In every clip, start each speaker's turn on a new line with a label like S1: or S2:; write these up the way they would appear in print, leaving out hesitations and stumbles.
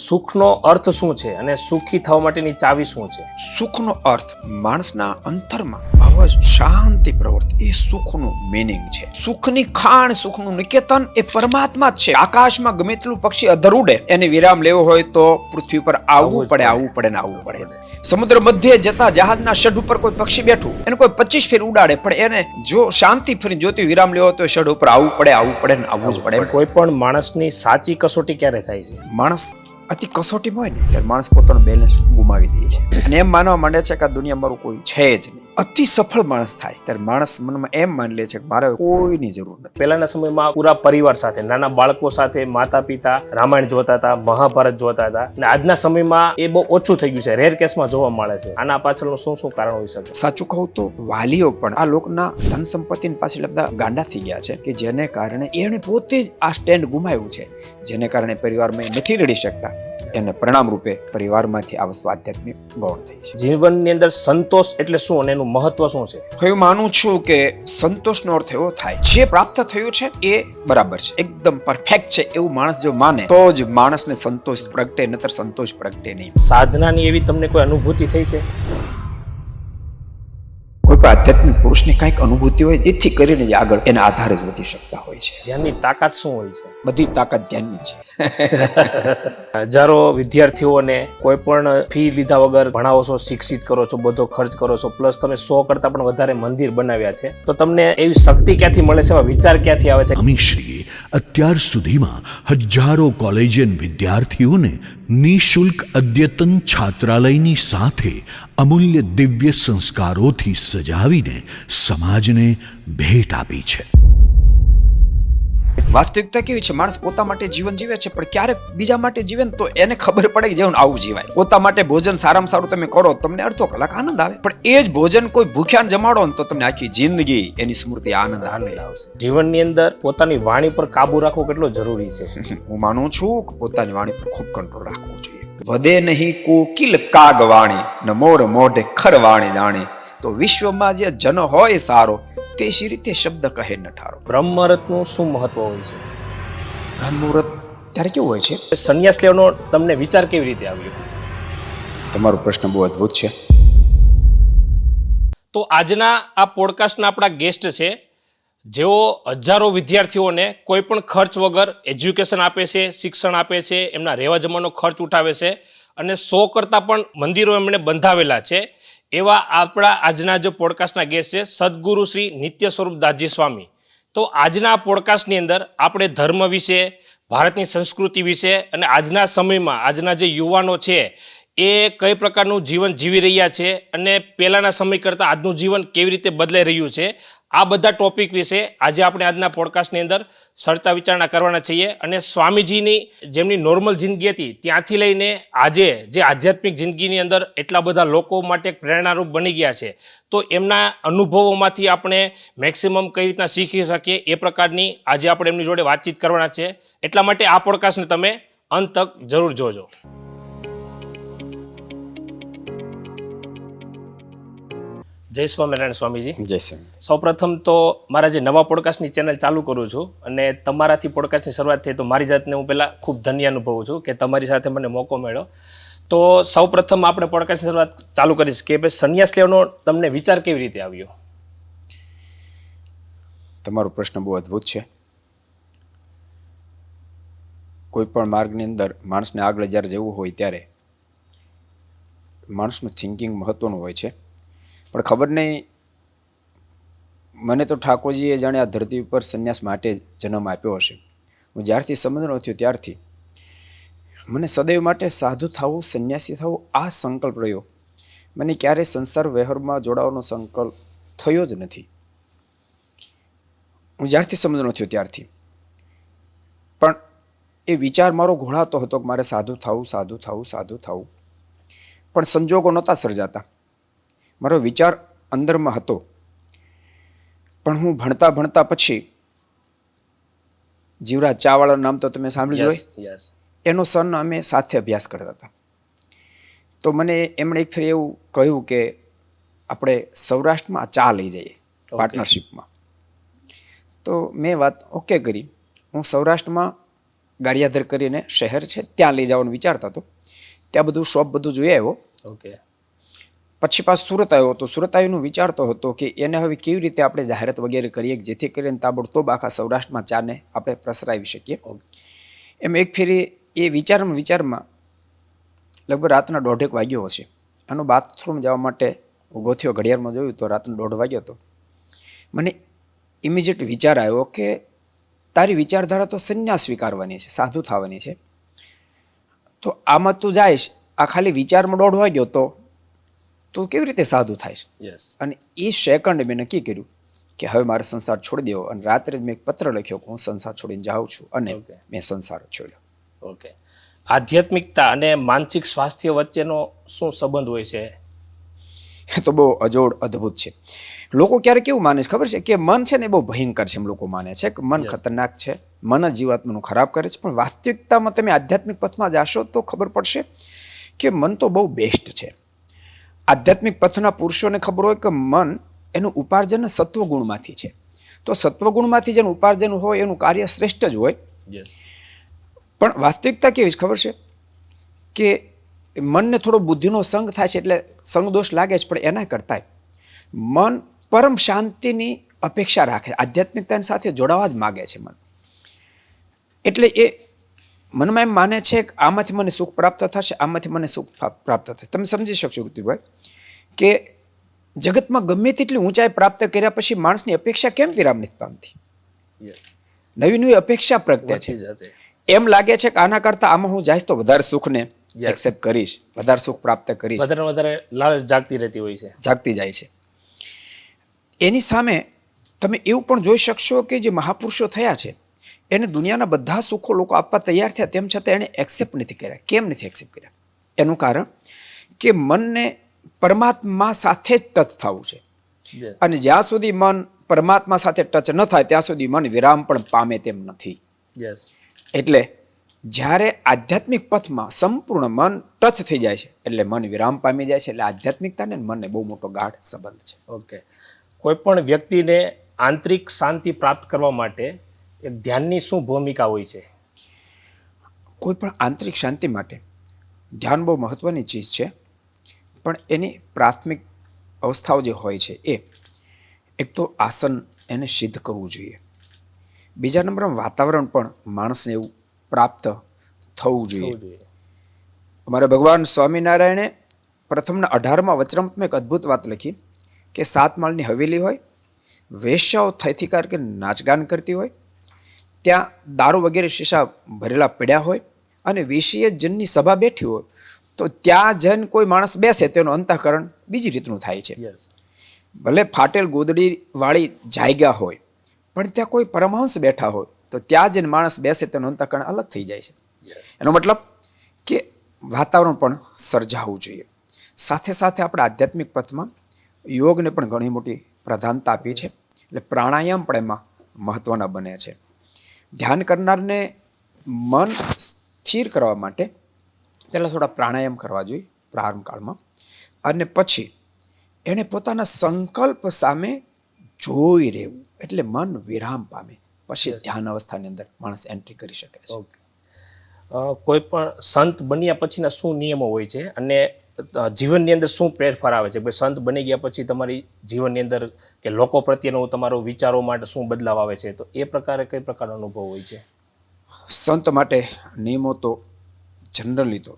S1: સુખનો અર્થ શું છે અને સુખી થવા માટેની ચાવી શું છે?
S2: સુખનો અર્થ માણસના અંતરમાં ભાવ શાંતિ પ્રવૃત્તિ એ સુખનું મિનિંગ છે. સુખની ખાણ, સુખનું નિકેતન એ પરમાત્મા જ છે. આકાશમાં ગમે તેટલું પક્ષી અધર ઉડે, એને વિરામ લેવો હોય તો પૃથ્વી પર આવવું પડે ને આવવું પડે. સમુદ્ર મધ્યે જતા જહાજના શઢ ઉપર કોઈ પક્ષી બેઠું, એને કોઈ 25 ફેર ઉડાડે, પણ એને જો શાંતિ ફરી જોતી વિરામ લેવો તો શઢ ઉપર આવવું પડે ને આવવું જ પડે.
S1: કોઈ પણ માણસની સાચી કસોટી ક્યારે થાય છે?
S2: માણસ અતિ કસોટીમાં હોય ને ત્યારે માણસ પોતાનો બેલેન્સ ગુમાવી દે છે અને એમ માનવા માંડે છે કે આ દુનિયા મારું કોઈ છે જ નહીં. અતિ સફળ માણસ થાય ત્યારે માણસ મનમાં એમ માની લે છે કે મારે કોઈની જરૂર નથી.
S1: પહેલાના સમયમાં પૂરા પરિવાર સાથે, નાના બાળકો સાથે માતા પિતા રામાયણ જોતા હતા, મહાભારત જોતા હતા, અને આજના સમયમાં એ બહુ ઓછું થઈ ગયું છે, રેર કેસમાં જોવા મળે છે. આના પાછળનું શું કારણ હોઈ શકે?
S2: સાચું કહું તો વાલીઓ પણ આ લોકના ધન સંપત્તિની પાછળ બધા ગાંડા થઈ ગયા છે કે જેને કારણે એને પોતે જ આ સ્ટેન્ડ ગુમાવ્યું છે, જેને કારણે પરિવારમાં નથી રડી શકતા. એને પરિણામ રૂપે પરિવારમાંથી આ વસ્તુ આધ્યાત્મિક ગૌણ થઈ છે.
S1: જીવનની અંદર સંતોષ એટલે શું અને એનું મહત્વ શું છે?
S2: હું માનું છું કે સંતોષનો અર્થ એવો થાય જે પ્રાપ્ત થયું છે એ બરાબર છે, એકદમ પરફેક્ટ છે એવું માણસ જો માને તો જ માણસને સંતોષ પ્રગટે, નતર સંતોષ પ્રગટે નહીં.
S1: સાધનાની એવી તમને કોઈ અનુભૂતિ થઈ છે?
S2: કોઈ પણ આધ્યાત્મિક પુરુષને કંઈક અનુભૂતિ હોય, એથી કરીને જ આગળ એના આધારે જ વધી શકતા હોય છે.
S1: ધ્યાનની તાકાત શું હોય છે?
S2: બધી તાકાત ધ્યાનની છે.
S1: હજારો વિદ્યાર્થીઓને કોઈ પણ ફી લીધા વગર ભણાવો છો, શિક્ષિત કરો છો, બધો ખર્ચ કરો છો, પ્લસ તમે 100 કરતા પણ વધારે મંદિર બનાવ્યા છે, તો તમને એવી શક્તિ ક્યાંથી મળે છે, એવા વિચાર ક્યાંથી આવે છે?
S3: અમીશ્રીએ અત્યાર સુધીમાં હજારો કોલેજિયન વિદ્યાર્થીઓને નિઃશુલ્ક અદ્યતન છાત્રાલયની સાથે અમૂલ્ય દિવ્ય સંસ્કારોથી સજાવીને સમાજને ભેટ આપી છે.
S2: વાસ્તવિકતા કેવી છે? માણસ પોતા માટે જીવન જીવે છે, પણ ક્યારેક બીજા માટે જીવે તો એને ખબર પડે કે જીવન આવું જીવાય. પોતા માટે ભોજન સારામાં સારું તમે કરો, તમને અડધો કલાક આનંદ આવે, પણ એ જ ભોજન કોઈ ભૂખ્યાને જમાડો ને તો તમને આખી જિંદગી એની સ્મૃતિ આનંદ આવશે.
S1: જીવનની અંદર પોતાની વાણી પર કાબુ રાખવો કેટલો જરૂરી છે?
S2: હું માનું છું કે પોતાની વાણી પર ખૂબ કંટ્રોલ રાખવો જોઈએ. વધે નહીં કોકિલ કાગ વાણી, ન મોર મોઢે ખર વાણી જાણી, તો વિશ્વમાં જે જન હોય સારો તે શી રીતે શબ્દ કહે ન ઠારો.
S1: બ્રહ્મમુહૂર્તનું શું મહત્વ હોય છે?
S2: બ્રહ્મમુહૂર્ત ત્યારે કેવું હોય છે?
S1: સંન્યાસ લેવાનો તમને વિચાર કેવી રીતે આવ્યો?
S2: તમારો પ્રશ્ન બહુ અદ્ભુત છે.
S1: તો આજના આ પોડકાસ્ટના આપણા ગેસ્ટ છે, જેઓ હજારો વિદ્યાર્થીઓને કોઈ પણ ખર્ચ વગર એજ્યુકેશન આપે છે, શિક્ષણ આપે છે, એમના રહેવા જમવાનો ખર્ચ ઉઠાવે છે, અને 100 કરતાં પણ મંદિરો એમણે બંધાવેલા છે. એવા આપણા આજના જે પોડકાસ્ટના ગેસ્ટ છે સદગુરુ શ્રી નિત્ય સ્વરૂપ દાસજી સ્વામી. તો આજના આ પોડકાસ્ટની અંદર આપણે ધર્મ વિશે, ભારતની સંસ્કૃતિ વિશે અને આજના સમયમાં આજના જે યુવાનો છે એ કઈ પ્રકારનું જીવન જીવી રહ્યા છે અને પહેલાંના સમય કરતાં આજનું જીવન કેવી રીતે બદલાઈ રહ્યું છે, આ બધા ટોપિક વિશે આજે આપણે આજના પોડકાસ્ટની અંદર ચર્ચા વિચારણા કરવાના છીએ. અને સ્વામીજીની જેમની નોર્મલ જિંદગી હતી ત્યાંથી લઈને આજે જે આધ્યાત્મિક જિંદગીની અંદર એટલા બધા લોકો માટે પ્રેરણારૂપ બની ગયા છે, તો એમના અનુભવોમાંથી આપણે મેક્સિમમ કઈ રીતના શીખી શકીએ એ પ્રકારની આજે આપણે એમની જોડે વાતચીત કરવાના છે. એટલા માટે આ પોડકાસ્ટને તમે અંત તક જરૂર જોજો. જય સ્વામિનારાયણ સ્વામીજી.
S2: જય શ્રી.
S1: સૌપ્રથમ તો મારા જે નવા પોડકાસ્ટની ચેનલ ચાલુ કરું છું અને તમારાથી પોડકાસ્ટની શરૂઆત થઈ, તો મારી જાતને હું પહેલાં ખૂબ ધન્ય અનુભવું છું કે તમારી સાથે મને મોકો મળ્યો. તો સૌપ્રથમ આપણે પોડકાસ્ટની શરૂઆત ચાલુ કરીશ કે ભાઈ સંન્યાસ લેવાનો તમને વિચાર કેવી રીતે આવ્યો?
S2: તમારો પ્રશ્ન બહુ અદ્ભુત છે. કોઈ પણ માર્ગની અંદર માણસને આગળ જ્યારે જવું હોય ત્યારે માણસનું થિંકિંગ મહત્વનું હોય છે. પણ ખબર નહીં, મને તો ઠાકોરજીએ જાણે આ ધરતી ઉપર સંન્યાસ માટે જન્મ આપ્યો હશે. હું જ્યારથી સમજણો થયો ત્યારથી મને સદૈવ માટે સાધુ થવું, સંન્યાસી થવું આ સંકલ્પ રહ્યો. મને ક્યારેય સંસાર વ્યવહારમાં જોડાવાનો સંકલ્પ થયો જ નથી. હું જ્યારથી સમજણો થયો ત્યારથી પણ એ વિચાર મારો ઘોળાતો હતો કે મારે સાધુ થવું. પણ સંજોગો નહોતા સર્જાતા. મારો વિચાર અંદરમાં હતો. પણ હું ભણતા પછી જીવરાજ ચાવાળાનું નામ તો તમે સાંભળ્યું હોય, એનો સન અમે સાથે અભ્યાસ કરતા હતા. તો મને એમણે એક ફેર એવું કહ્યું કે આપણે સૌરાષ્ટ્રમાં ચા લઈ જઈએ પાર્ટનરશિપમાં. તો મેં વાત ઓકે કરી. હું સૌરાષ્ટ્રમાં ગારિયાધર કરીને શહેર છે ત્યાં લઈ જવાનું વિચારતા હતો. ત્યાં બધું શોપ બધું જોઈ આવ્યો.
S1: ઓકે.
S2: પછી પાછો સુરત આવ્યો તો સુરત આવીને વિચારતો હતો કે એને હવે કેવી રીતે આપણે જાહેરાત વગેરે કરીએ જેથી કરીને તાબડતોબ આખા સૌરાષ્ટ્રમાં ચાને આપણે પ્રસરાવી શકીએ. એમ એક ફેરી એ વિચારમાં લગભગ રાતના 1:30 વાગ્યો હશે. આનો બાથરૂમ જવા માટે ઊભો થયો, ઘડિયાળમાં જોયું તો રાતનો 1:30 વાગ્યો હતો. મને ઇમિડિયેટ વિચાર આવ્યો કે તારી વિચારધારા તો સંન્યાસ સ્વીકારવાની છે, સાધુ થવાની છે, તો આમાં તું જાઈશ આ ખાલી વિચારમાં 1:30 વાગ્યો તો તું કેવી રીતે સાધુ થાય છે?
S1: યસ.
S2: અને એ સેકન્ડ મેં નક્કી કર્યું કે હવે મારે સંસાર છોડી દેવો. અને રાત્રે જ મેં એક પત્ર લખ્યો કે હું સંસાર છોડીને જાઉં છું, અને મેં સંસાર છોડ્યો.
S1: ઓકે. આધ્યાત્મિકતા અને માનસિક સ્વાસ્થ્ય વચ્ચેનો શું સંબંધ હોય છે?
S2: એ તો બહુ અજોડ અદ્ભુત છે. લોકો ક્યારેક કેવું માને છે ખબર છે કે મન છે ને એ બહુ ભયંકર છે. એમ લોકો માને છે કે મન ખતરનાક છે, મન જ જીવાત્માનું ખરાબ કરે છે. પણ વાસ્તવિકતામાં તમે આધ્યાત્મિક પથમાં જાશો તો ખબર પડશે કે મન તો બહુ બેસ્ટ છે. આધ્યાત્મિક પથના પુરુષોને ખબર હોય કે મન એનું ઉપાર્જન સત્વગુણમાંથી છે. તો સત્વગુણમાંથી જેનું ઉપાર્જન હોય એનું કાર્ય શ્રેષ્ઠ જ હોય.
S1: યસ.
S2: પણ વાસ્તવિકતા કેવી છે ખબર છે કે મનને થોડો બુદ્ધિનો સંગ થાય છે એટલે સંગ દોષ લાગે છે. પણ એના કરતાં મન પરમ શાંતિની અપેક્ષા રાખે, આધ્યાત્મિકતાની સાથે જોડાવા જ માગે છે મન. એટલે એ મનમાં એમ માને છે કે આમાંથી મને સુખ પ્રાપ્ત થશે, આમાંથી મને સુખ પ્રાપ્ત થશે. તમે સમજી શકશો ઋતિભાઈ કે જગતમાં ગમે તેટલી ઊંચાઈ પ્રાપ્ત કર્યા પછી માણસની અપેક્ષા કેમ વિરામ નથી પામતી? નવી નવી અપેક્ષા પ્રગટે છે. એમ લાગે છે કે આના કરતા આમાં હું જઈશ તો વધારે સુખને એક્સેપ્ટ કરીશ, વધારે સુખ પ્રાપ્ત કરીશ,
S1: વધારે લાલચ જાગતી રહેતી હોય છે,
S2: જાગતી જાય છે. એની સામે તમે એવું પણ જોઈ શકશો કે જે મહાપુરુષો થયા છે એને દુનિયાના બધા સુખો લોકો આપવા તૈયાર થયા, તેમ છતાં એણે એક્સેપ્ટ નથી કર્યા. કેમ નથી એક્સેપ્ટ કર્યા? એનું કારણ કે મનને પરમાત્મા સાથે જ ટચ થવું છે. અને જ્યાં સુધી મન પરમાત્મા સાથે ટચ ન થાય ત્યાં સુધી મન વિરામ પણ પામે તેમ નથી. એટલે જ્યારે આધ્યાત્મિક પથમાં સંપૂર્ણ મન ટચ થઈ જાય છે એટલે મન વિરામ પામી જાય છે. એટલે આધ્યાત્મિકતા ને મનને બહુ મોટો ગાઢ સંબંધ છે.
S1: ઓકે. કોઈ પણ વ્યક્તિને આંતરિક શાંતિ પ્રાપ્ત કરવા માટે એક ધ્યાનની શું ભૂમિકા હોય છે?
S2: કોઈ પણ આંતરિક શાંતિ માટે ધ્યાન બહુ મહત્વની ચીજ છે. પણ એની પ્રાથમિક અવસ્થાઓ જે હોય છે એ એક તો આસન એને સિદ્ધ કરવું જોઈએ. બીજા નંબરમાં વાતાવરણ પણ માણસને એવું પ્રાપ્ત થવું જોઈએ. અમારા ભગવાન સ્વામિનારાયણે પ્રથમના 18મા વચનામૃતમાં એક અદ્ભુત વાત લખી કે 7 માળની હવેલી હોય, વેશ્યાઓ થઈથીકાર કે નાચગાન કરતી હોય, ત્યાં દારૂ વગેરે શીશા ભરેલા પડ્યા હોય અને વિષય જનની સભા બેઠી હોય તો ત્યાં જન કોઈ માણસ બેસે તેનું અંતઃકરણ બીજી રીતનું થાય છે. ભલે ફાટેલ ગોદડી વાળી જાયગા હોય પણ ત્યાં કોઈ પરમહંસ બેઠા હોય તો ત્યાં જઈને માણસ બેસે તેનું અંતઃકરણ અલગ થઈ જાય છે. એનો મતલબ કે વાતાવરણ પણ સર્જાવું જોઈએ. સાથે સાથે આપણે આધ્યાત્મિક પથમાં યોગને પણ ઘણી મોટી પ્રધાનતા આપી છે. એટલે પ્રાણાયામ પણ એમાં મહત્વના બને છે. ધ્યાન કરનારને મન સ્થિર કરવા માટે પહેલાં થોડા પ્રાણાયામ કરવા જોઈએ પ્રારંભ કાળમાં, અને પછી એણે પોતાના સંકલ્પ સામે જોઈ રહેવું એટલે મન વિરામ પામે. પછી ધ્યાન અવસ્થાની અંદર માણસ એન્ટ્રી કરી શકે છે.
S1: કોઈ પણ સંત બન્યા પછીના શું નિયમો હોય છે અને જીવનની અંદર શું ફેરફાર આવે છે? સંત બની ગયા પછી તમારી જીવનની અંદર કે લોકો પ્રત્યેનો તમારો વિચારો માટે શું બદલાવ આવે છે? તો એ પ્રકારે કઈ પ્રકારનો અનુભવ હોય છે?
S2: સંત માટે નિયમો તો જનરલી તો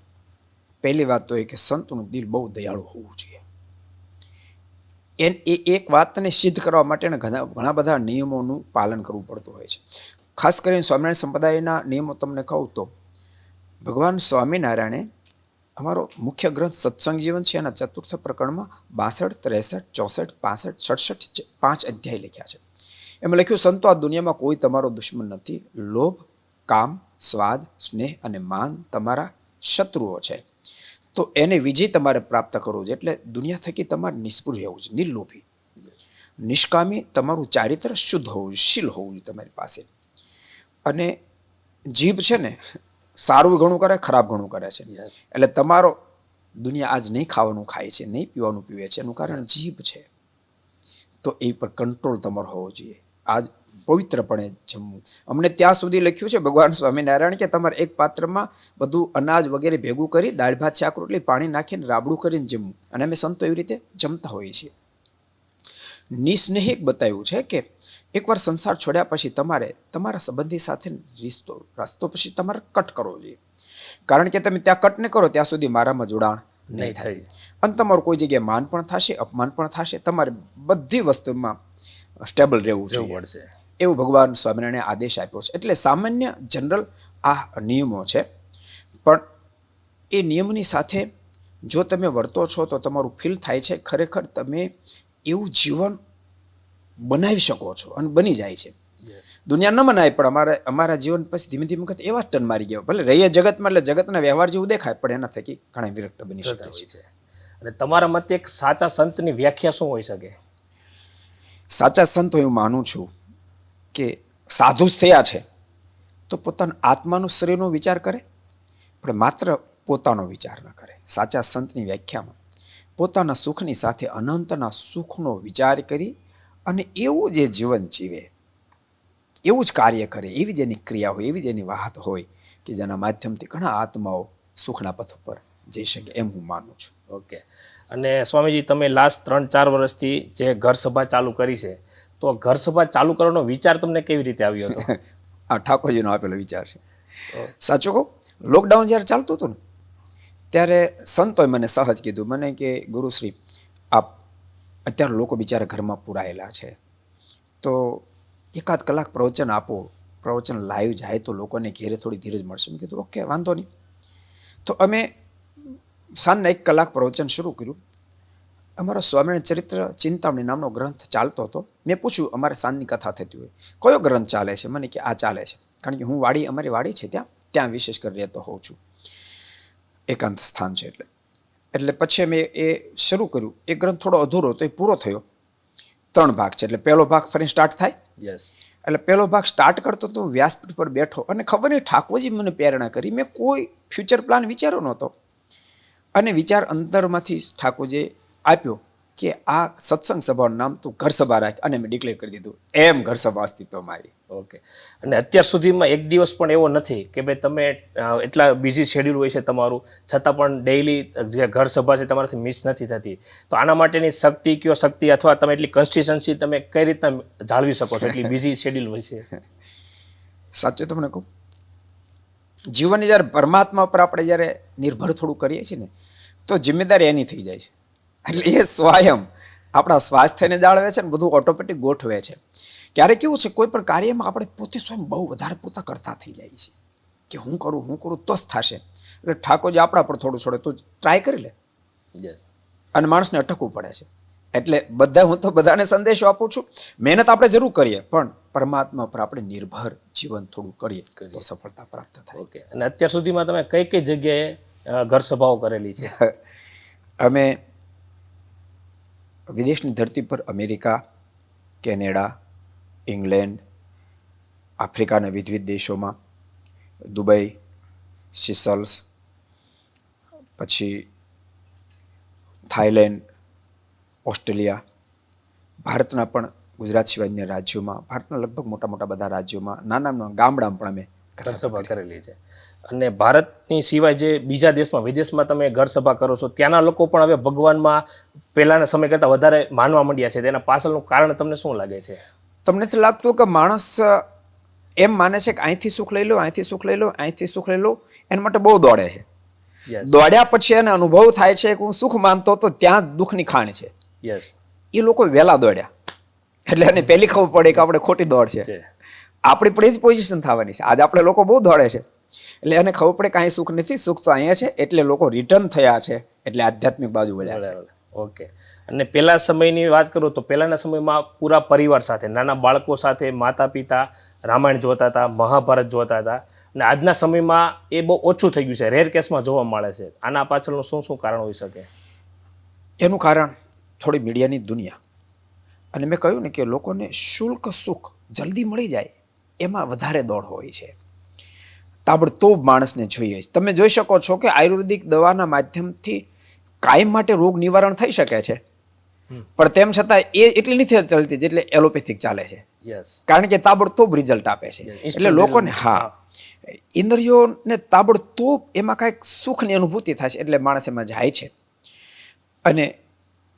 S2: પહેલી વાત તો એ કે સંતનું દિલ બહુ દયાળુ હોવું જોઈએ. એ એક વાતને સિદ્ધ કરવા માટે ઘણા બધા નિયમોનું પાલન કરવું પડતું હોય છે. ખાસ કરીને સ્વામિનારાયણ સંપ્રદાયના નિયમો તમને કહું તો ભગવાન સ્વામિનારાયણે અમારો મુખ્ય ગ્રંથ સત્સંગ જીવન છે એના 4th પ્રકરણમાં 62, 63, 64, 65, 66 5 અધ્યાય લખ્યા છે. એમાં લખ્યું, સંતો આ દુનિયામાં કોઈ તમારો દુશ્મન નથી. લોભ, કામ, સ્વાદ, સ્નેહ અને માન તમારા શત્રુઓ છે. તો એને વિજય તમારે પ્રાપ્ત કરવો છે. એટલે દુનિયા થકી તમારે નિષ્પૃહ રહેવું છે, નિર્લોભી, નિષ્કામી, તમારું ચારિત્ર શુદ્ધ હોવું જોઈએ, શીલ હોવું જોઈએ તમારી પાસે. અને જીભ છે ને સારું ઘણું કરે, ખરાબ ઘણું કરે છે. એટલે તમારો દુનિયા આજ નહીં ખાવાનું ખાય છે, નહીં પીવાનું પીવે છે, એનું કારણ જીભ છે. તો એ પર કંટ્રોલ તમારો હોવો જોઈએ. આજ પવિત્રપણે જમવું. અમને ત્યાં સુધી લખ્યું છે ભગવાન સ્વામિનારાયણ કે તમારે એક પાત્રમાં બધું અનાજ વગેરે ભેગું કરી દાળ ભાત શાક રોટલી પાણી નાખીને રાબડું કરીને જમવું. અને અમે સંતો એવી રીતે જમતા હોઈએ છીએ. નિસ્નેહિક બતાવ્યું છે કે એકવાર સંસાર છોડ્યા પછી તમારે તમારા સંબંધી સાથે રસ્તો પછી તમારે કટ કરવો જોઈએ. કારણ કે તમે ત્યાં કટ ન કરો ત્યાં સુધી મારામાં જોડાણ નહીં થાય. અને તમારું કોઈ જગ્યાએ માન પણ થશે, અપમાન પણ થશે. તમારે બધી વસ્તુમાં સ્ટેબલ રહેવું જોઈએ. એવું ભગવાન સ્વામિનારાયણે આદેશ આપ્યો છે. એટલે સામાન્ય જનરલ આ નિયમો છે. પણ એ નિયમની સાથે જો તમે વર્તો છો તો તમારું ફીલ થાય છે ખરેખર તમે એવું જીવન બનાવી શકો છો અને બની જાય છે. દુનિયા ન મનાય પણ અમારા જીવન પછી ધીમે ધીમે વખત એવા ટર્ન મારી ગયા. ભલે રહીએ જગતમાં એટલે જગતના વ્યવહાર જેવું દેખાય પણ એના થકી ઘણા વિરક્ત બની શકે છે.
S1: અને તમારા મતે એક સાચા સંતની વ્યાખ્યા શું હોઈ શકે?
S2: સાચા સંત હું માનું છું કે સાધુ થયા છે તો પોતાના આત્માનું શરીરનો વિચાર કરે પણ માત્ર પોતાનો વિચાર ન કરે. સાચા સંતની વ્યાખ્યામાં પોતાના સુખની સાથે અનંતના સુખનો વિચાર કરી અને એવું જે જીવન જીવે, એવું જ કાર્ય કરે, એવી જ એની ક્રિયા હોય, એવી જ એની વાત હોય કે જેના માધ્યમથી ઘણા આત્માઓ સુખના પથ ઉપર જઈ શકે એમ હું માનું છું.
S1: ઓકે. અને સ્વામીજી તમે લાસ્ટ 3-4 વર્ષથી જે ઘર સભા ચાલુ કરી છે તો ઘર સભા ચાલુ કરવાનો વિચાર તમને કેવી રીતે આવ્યો હતો?
S2: આ ઠાકોરજીનો આપેલો વિચાર છે. સાચું કહું, લોકડાઉન જ્યારે ચાલતું હતું ને ત્યારે સંતોએ મને સહજ કીધું મને કે ગુરુશ્રી આપ અત્યારે લોકો બિચારા ઘરમાં પુરાયેલા છે તો એકાદ કલાક પ્રવચન આપો, પ્રવચન લાઈવ જાય તો લોકોને ઘેરે થોડી ધીરજ મળશે. મેં કીધું ઓકે વાંધો નહીં. તો અમે સાંજના 1 કલાક પ્રવચન શરૂ કર્યું. અમારો સ્વામિનારાયણ ચરિત્ર ચિંતામણી નામનો ગ્રંથ ચાલતો હતો. મેં પૂછ્યું અમારે સાંજની કથા થતી હોય કયો ગ્રંથ ચાલે છે? મને કે આ ચાલે છે. કારણ કે હું અમારી વાડી છે ત્યાં વિશેષ કરી રહેતો હોઉં છું, એકાંત સ્થાન છે એટલે પછી મેં એ શરૂ કર્યું. એ ગ્રંથ થોડો અધૂરો તો એ પૂરો થયો. 3 ભાગ છે એટલે પહેલો ભાગ ફરી સ્ટાર્ટ થાય. એટલે પહેલો ભાગ સ્ટાર્ટ કરતો તો વ્યાસપીઠ પર બેઠો અને ખબર નહીં ઠાકોરજી મને પ્રેરણા કરી. મેં કોઈ ફ્યુચર પ્લાન વિચાર્યો નહોતો અને વિચાર અંતરમાંથી ઠાકોરજીએ આપ્યો કે આ સત્સંગ સભાનું નામ તું ઘર સભા રાખ અને મેં ડિક્લેર કરી દીધું એમ ઘર સભા અસ્તિત્વમાં આવી.
S1: ઓકે. અને અત્યાર સુધીમાં એક દિવસ પણ એવો નથી કે ભાઈ તમે એટલા બિઝી શેડ્યુલ હોય છે તમારું છતાં પણ ડેઈલી જે ઘર સભા છે તમારાથી મિસ નથી થતી. તો આના માટેની શક્તિ અથવા તમે એટલી કન્સિસ્ટન્સી તમે કઈ રીતના જાળવી શકો છો એટલી બિઝી શેડ્યુલ હોય છે?
S2: સાચું તમને કહું, જીવનની જ્યારે પરમાત્મા પર આપણે જ્યારે નિર્ભર થોડું કરીએ છીએ ને તો જિમ્મેદારી એની થઈ જાય છે. એટલે એ સ્વયં આપણા સ્વાસ્થ્યને જાળવે છે ને બધું ઓટોમેટિક ગોઠવે છે. ક્યારેક કેવું છે કોઈ પણ કાર્યમાં આપણે પોતે સ્વયં બહુ વધારે પૂરતા કરતા થઈ જાય છે કે હું કરું તો જ થશે. એટલે ઠાકોરજી આપણા પર થોડું છોડે તું ટ્રાય કરી લે અને માણસને અટકવું પડે છે. એટલે હું તો બધાને સંદેશો આપું છું મહેનત આપણે જરૂર કરીએ પણ પરમાત્મા પર આપણે નિર્ભર જીવન થોડું કરીએ તો સફળતા પ્રાપ્ત થાય.
S1: ઓકે. અને અત્યાર સુધીમાં તમે કઈ જગ્યાએ ઘર સભાઓ કરેલી છે?
S2: અમે વિદેશની ધરતી પર અમેરિકા, કેનેડા, ઇંગ્લેન્ડ, આફ્રિકાના વિવિધ દેશોમાં, દુબઈ, સિસલ્સ, પછી થાઈલેન્ડ, ઓસ્ટ્રેલિયા, ભારતના પણ ગુજરાત સિવાય અન્ય રાજ્યોમાં, ભારતના લગભગ મોટા બધા રાજ્યોમાં, નાના ગામડામાં પણ અમે
S1: ઘર સભા કરેલી છે. અને ભારતની સિવાય જે બીજા દેશમાં વિદેશમાં તમે ઘર સભા કરો છો ત્યાંના લોકો પણ હવે ભગવાનમાં પહેલાના સમય કરતાં વધારે માનવા માંડ્યા છે. તેના પાછળનું કારણ તમને શું લાગે છે?
S2: તમને નથી લાગતું કે માણસ એમ માને છે કે અહીંથી સુખ લઈ લો, અહીંથી સુખ લઈ લો, અહીંથી સુખ લઈ લો, એના માટે બહુ દોડે છે. દોડ્યા પછી એને અનુભવ થાય છે કે હું સુખ માનતો તો ત્યાં દુઃખની ખાણ છે. એ લોકો વહેલા દોડ્યા એટલે એને પહેલી ખબર પડે કે આપણે ખોટી દોડ છે. આપણી પણ એ જ પોઝિશન થવાની છે. આજે આપણે લોકો બહુ દોડે છે એટલે એને ખબર પડે કે અહીં સુખ નથી, સુખ તો અહીંયા છે. એટલે લોકો રિટર્ન થયા છે એટલે આધ્યાત્મિક બાજુ વળ્યા છે.
S1: ઓકે. અને પહેલા સમયની વાત કરું તો પહેલાના સમયમાં પૂરા પરિવાર સાથે, નાના બાળકો સાથે, માતા પિતા રામાયણ જોતા હતા, મહાભારત જોતા હતા. અને આજના સમયમાં એ બહુ ઓછું થઈ ગયું છે, રેર કેસમાં જોવા મળે છે. આના પાછળનું શું કારણ હોઈ શકે?
S2: એનું કારણ થોડી મીડિયાની દુનિયા. અને મેં કહ્યું ને કે લોકોને શુલ્ક સુખ જલ્દી મળી જાય એમાં વધારે દોડ હોય છે. તાબડતોબ માણસને જોઈએ. તમે જોઈ શકો છો કે આયુર્વેદિક દવાના માધ્યમથી કાયમ માટે રોગ નિવારણ થઈ શકે છે પણ તેમ છતાં એ એટલી નથી ચાલતી જેટલે એલોપેથિક ચાલે છે.
S1: યસ
S2: કારણ કે તાબડતોબ રિઝલ્ટ આપે છે.
S1: Yes,
S2: એટલે લોકોને ઇન્દ્રિયોને તાબડતોબ એમાં કાંઈક સુખની અનુભૂતિ થાય છે એટલે માણસ એમાં જાય છે. અને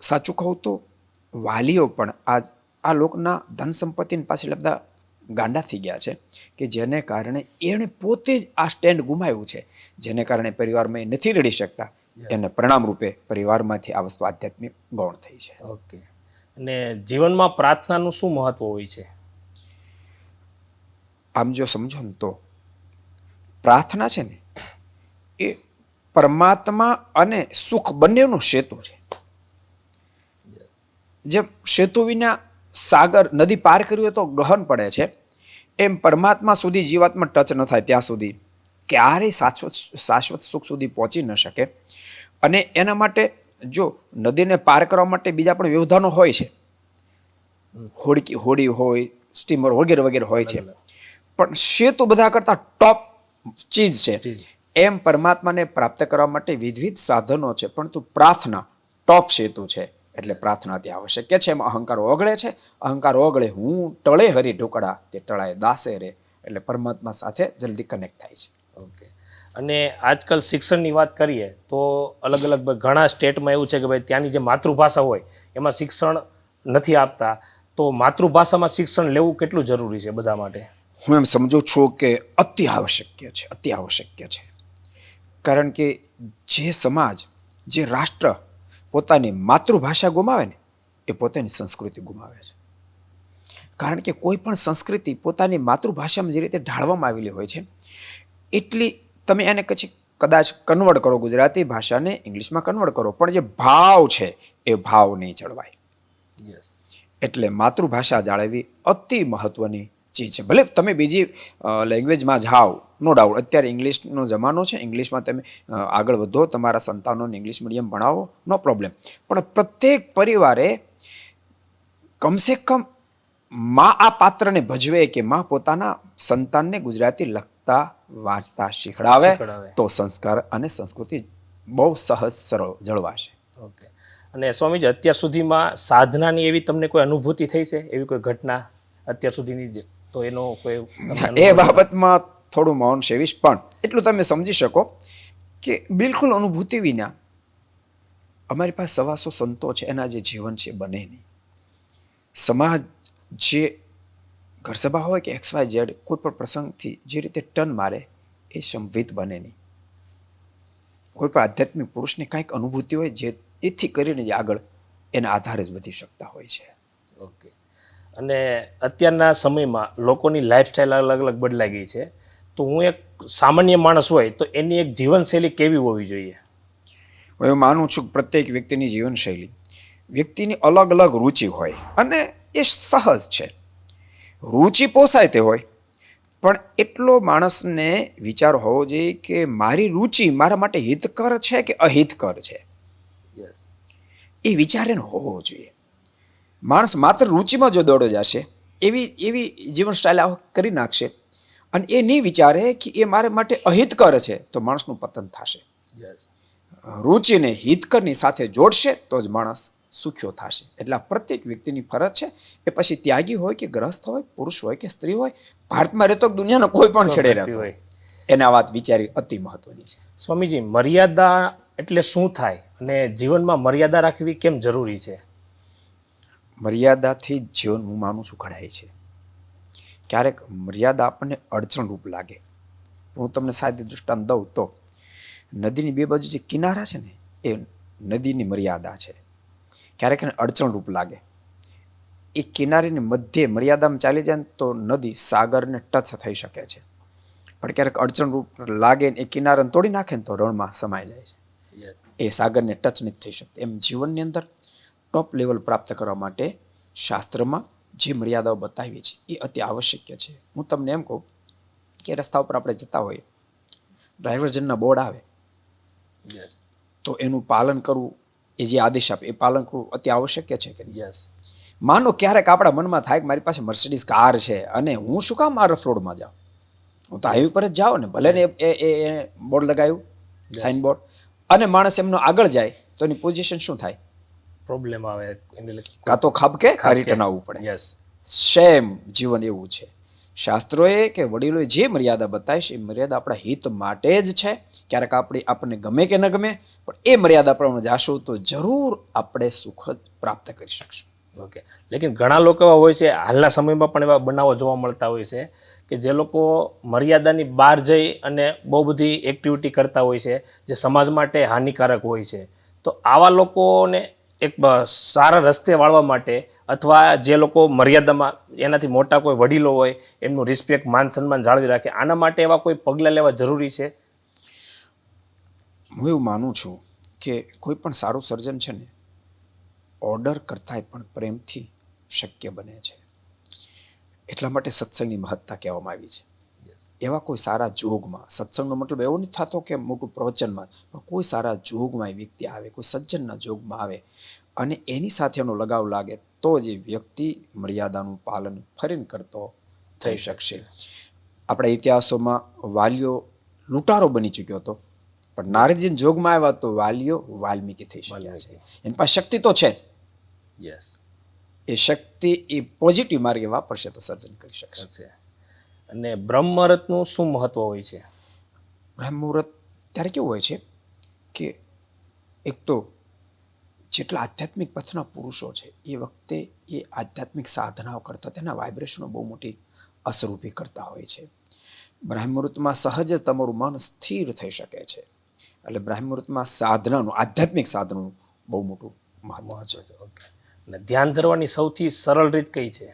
S2: સાચું કહું તો વાલીઓ પણ આ લોકના ધન સંપત્તિની પાછળ બધા ગાંડા થઈ ગયા છે કે જેને કારણે એણે પોતે જ આ સ્ટેન્ડ ગુમાવ્યું છે, જેને કારણે પરિવારમાં એ નથી રડી શકતા. એને પરિણામ રૂપે પરિવારમાંથી આ વસ્તુ આધ્યાત્મિક ગૌણ થઈ છે.
S1: ઓકે. અને જીવનમાં પ્રાર્થનાનું શું મહત્વ હોય છે?
S2: આમ જો સમજો ને તો પ્રાર્થના છે ને એ પરમાત્મા અને સુખ બંનેનો સેતુ છે. જેમ સેતુ વિના સાગર નદી પાર કરવી હોય તો ગહન પડે છે, એમ પરમાત્મા સુધી જીવાત્મા ટચ ન થાય ત્યાં સુધી ક્યારેય શાશ્વત સુખ સુધી પહોંચી ન શકે. અને એના માટે જો નદીને પાર કરવા માટે બીજા પણ વ્યવધાનો હોય છે, હોડી હોય, સ્ટીમર વગેરે વગેરે હોય છે, પણ સેતુ બધા કરતા ટોપ ચીજ છે. એમ પરમાત્માને પ્રાપ્ત કરવા માટે વિવિધ સાધનો છે, પરંતુ પ્રાર્થના ટોપ સેતુ છે. એટલે પ્રાર્થના અતિ આવશ્યક છે. એમાં અહંકાર ઓગળે છે. અહંકાર ઓગળે, હું ટળે હરી ઢોકળા તે ટળાય દાસે રે. એટલે પરમાત્મા સાથે જલ્દી કનેક્ટ થાય છે.
S1: ઓકે. અને આજકાલ શિક્ષણની વાત કરીએ તો અલગ અલગ ઘણા સ્ટેટમાં એવું છે કે ભાઈ ત્યાંની જે માતૃભાષા હોય એમાં શિક્ષણ નથી આપતા, તો માતૃભાષામાં શિક્ષણ લેવું કેટલું જરૂરી છે બધા માટે?
S2: હું એમ સમજુ છું કે અતિ આવશ્યક છે, અતિ આવશ્યક છે. કારણ કે જે સમાજ, જે રાષ્ટ્ર પોતાની માતૃભાષા ગુમાવે ને એ પોતાની સંસ્કૃતિ ગુમાવે છે. કારણ કે કોઈ પણ સંસ્કૃતિ પોતાની માતૃભાષામાં જે રીતે ઢાળવામાં આવેલી હોય છે, એટલી તમે એને કદાચ કન્વર્ટ કરો, ગુજરાતી ભાષાને ઇંગ્લિશમાં કન્વર્ટ કરો, પણ જે ભાવ છે એ ભાવ નહીં જળવાય. એટલે માતૃભાષા જાળવવી અતિ મહત્વની ચીજ છે. ભલે તમે બીજી લેંગ્વેજમાં જાઓ, નો ડાઉટ, અત્યારે ઇંગ્લિશનો જમાનો છે, ઇંગ્લિશમાં તમે આગળ વધો, તમારા સંતાનોને ઇંગ્લિશ મીડિયમ ભણાવો, નો પ્રોબ્લેમ. પણ પ્રત્યેક પરિવારે કમસે કમ માં આ પાત્રને ભજવે કે માં પોતાના સંતાનને ગુજરાતી લખતા વાંચતા શીખડાવે તો સંસ્કાર અને સંસ્કૃતિ બહુ સહજ સરળ જળવાશે.
S1: ઓકે. અને સ્વામીજી, અત્યાર સુધીમાં સાધનાની એવી તમને કોઈ અનુભૂતિ થઈ છે, એવી કોઈ ઘટના અત્યાર સુધીની, તો એનો કોઈ
S2: એ બાબતમાં થોડું મૌન સેવીશ, પણ એટલું તમે સમજી શકો કે બિલકુલ અનુભૂતિ વિના અમારી પાસે 125 સંતો છે, એના જે જીવન છે બને નહીં. સમાજ જે ઘર સભા હોય કે XYZ કોઈ પણ પ્રસંગથી જે રીતે ટર્ન મારે એ સંવિત બને નહીં. કોઈ પણ આધ્યાત્મિક પુરુષને કાંઈક અનુભૂતિ હોય જે એથી કરીને જ આગળ એના આધારે જ વધી શકતા હોય છે.
S1: ઓકે. અને અત્યારના સમયમાં લોકોની લાઈફસ્ટાઈલ અલગ અલગ બદલાઈ ગઈ છે, તો હું એક સામાન્ય માણસ હોય તો એની એક જીવનશૈલી કેવી હોવી જોઈએ?
S2: હું એવું માનું છું કે પ્રત્યેક વ્યક્તિની જીવનશૈલી વ્યક્તિની અલગ અલગ રુચિ હોય, અને એ સહજ છે. રુચિ પોસાય તે હોય, પણ એટલો માણસને વિચાર હોવો જોઈએ કે મારી રુચિ મારા માટે હિતકર છે કે અહિતકર છે. એ વિચાર એનો હોવો જોઈએ. માણસ માત્ર રુચિમાં જો દોડો જશે, એવી જીવન સ્ટાઇલ કરી નાખશે, અને એ નહીં વિચારે કે એ મારા માટે અહિતકર છે, તો માણસનું પતન થશે. રુચિને હિતકરની સાથે જોડશે તો જ માણસ સુખ્યો થશે. એટલે આ પ્રત્યેક વ્યક્તિની ફરજ છે, એ પછી ત્યાગી હોય કે ગ્રસ્ત હોય, પુરુષ હોય કે સ્ત્રી હોય, ભારતમાં રહેતો દુનિયાનો કોઈ પણ છેડે રહેતો હોય, એના વાત વિચારી અતિ મહત્વની છે.
S1: સ્વામીજી, મર્યાદા એટલે શું થાય અને જીવનમાં મર્યાદા રાખવી કેમ જરૂરી છે?
S2: મર્યાદાથી જીવન, હું માનું છું, ઘડાય છે. ક્યારેક મર્યાદા આપણને અડચણરૂપ લાગે. હું તમને સાદી દૃષ્ટાંત દઉં તો નદીની બે બાજુ જે કિનારા છે ને એ નદીની મર્યાદા છે. ક્યારેક એને અડચણરૂપ લાગે. એ કિનારીની મધ્યે મર્યાદામાં ચાલી જાય તો નદી સાગરને ટચ થઈ શકે છે, પણ ક્યારેક અડચણરૂપ લાગે ને એ કિનારાને તોડી નાખે ને તો રણમાં સમાઈ જાય છે. એ સાગરને ટચ નથી થઈ શકતી. એમ જીવનની અંદર ટોપ લેવલ પ્રાપ્ત કરવા માટે શાસ્ત્રમાં જે મર્યાદાઓ બતાવી છે એ અતિ આવશ્યક છે. હું તમને એમ કહું કે રસ્તા ઉપર આપણે જતા હોઈએ, ડ્રાઈવરજનના બોર્ડ આવે તો એનું પાલન કરવું, એ જે આદેશ આપે એ પાલન કરવું અતિ આવશ્યક છે કે નહીં? માનો ક્યારેક આપણા મનમાં થાય કે મારી પાસે મર્સિડીઝ કાર છે અને હું શું કામ આ રફ રોડમાં જાઉં, હું તો હાઈવે પર જ જાઉં ને, ભલે ને એ બોર્ડ લગાવ્યું, સાઇન બોર્ડ, અને માણસ એમનો આગળ જાય તો એની પોઝિશન શું થાય?
S1: પ્રોબ્લેમ આવે,
S2: કાં તો ખાબકે કાં રિટર્ન આવવું પડે. સેમ જીવન એવું છે. શાસ્ત્રોએ કે વડીલોએ જે મર્યાદા બતાવી છે એ મર્યાદા આપણા હિત માટે જ છે. ક્યારેક આપણને ગમે કે ન ગમે, પણ એ મર્યાદા પ્રમાણે જાશું તો જરૂર આપણે સુખ પ્રાપ્ત કરી શકશું.
S1: ઓકે, લેકિન ઘણા લોકો એવા હોય છે, હાલના સમયમાં પણ એવા બનાવો જોવા મળતા હોય છે કે જે લોકો મર્યાદાની બહાર જઈ અને બહુ બધી એક્ટિવિટી કરતા હોય છે જે સમાજ માટે હાનિકારક હોય છે. તો આવા લોકોને એક સારા રસ્તે વાળવા માટે, અથવા જે લોકો મર્યાદામાં એનાથી મોટા કોઈ વડીલો હોય એમનું રિસ્પેક્ટ, માન સન્માન જાળવી રાખે, આના માટે એવા કોઈ પગલાં લેવા જરૂરી છે?
S2: હું એવું માનું છું કે કોઈ પણ સારું સર્જન છે ને ઓર્ડર કરતાંય પણ પ્રેમથી શક્ય બને છે. એટલા માટે સત્સંગની મહત્તા કહેવામાં આવી છે. એવા કોઈ સારા જોગમાં, સત્સંગનો મતલબ એવો નથી થતો કે મોટું પ્રવચનમાં, પણ કોઈ સારા જોગમાં એ વ્યક્તિ આવે, કોઈ સજ્જનના જોગમાં આવે અને એની સાથે એનો લગાવ લાગે તો જ એ વ્યક્તિ મર્યાદાનું પાલન ફરીને કરતો થઈ શકશે. આપણા ઇતિહાસોમાં વાલીઓ લૂંટારો બની ચૂક્યો હતો, પણ નારદજી જોગમાં આવ્યા તો વાલીઓ વાલ્મીકી થઈ શક્યા છે. એની પાસે શક્તિ તો છે જ.
S1: યસ,
S2: એ શક્તિ એ પોઝિટિવ માર્ગે વાપરશે તો સર્જન કરી શકશે.
S1: અને બ્રહ્મ મુહૂર્તનું શું મહત્વ હોય છે?
S2: બ્રહ્મ મુહૂર્ત ત્યારે કેવું હોય છે કે એક તો જેટલા આધ્યાત્મિક પથના પુરુષો છે એ વખતે એ આધ્યાત્મિક સાધનાઓ કરતા તેના વાઇબ્રેશનો બહુ મોટી અસર ઊભી કરતા હોય છે. બ્રહ્મ મુહૂર્તમાં સહજ જ તમારું મન સ્થિર થઈ શકે છે. એટલે બ્રહ્મ મુહૂર્તમાં સાધનાનું, આધ્યાત્મિક સાધનનું બહુ મોટું મહત્વ છે.
S1: ઓકે, અને ધ્યાન ધરવાની સૌથી સરળ રીત કઈ છે?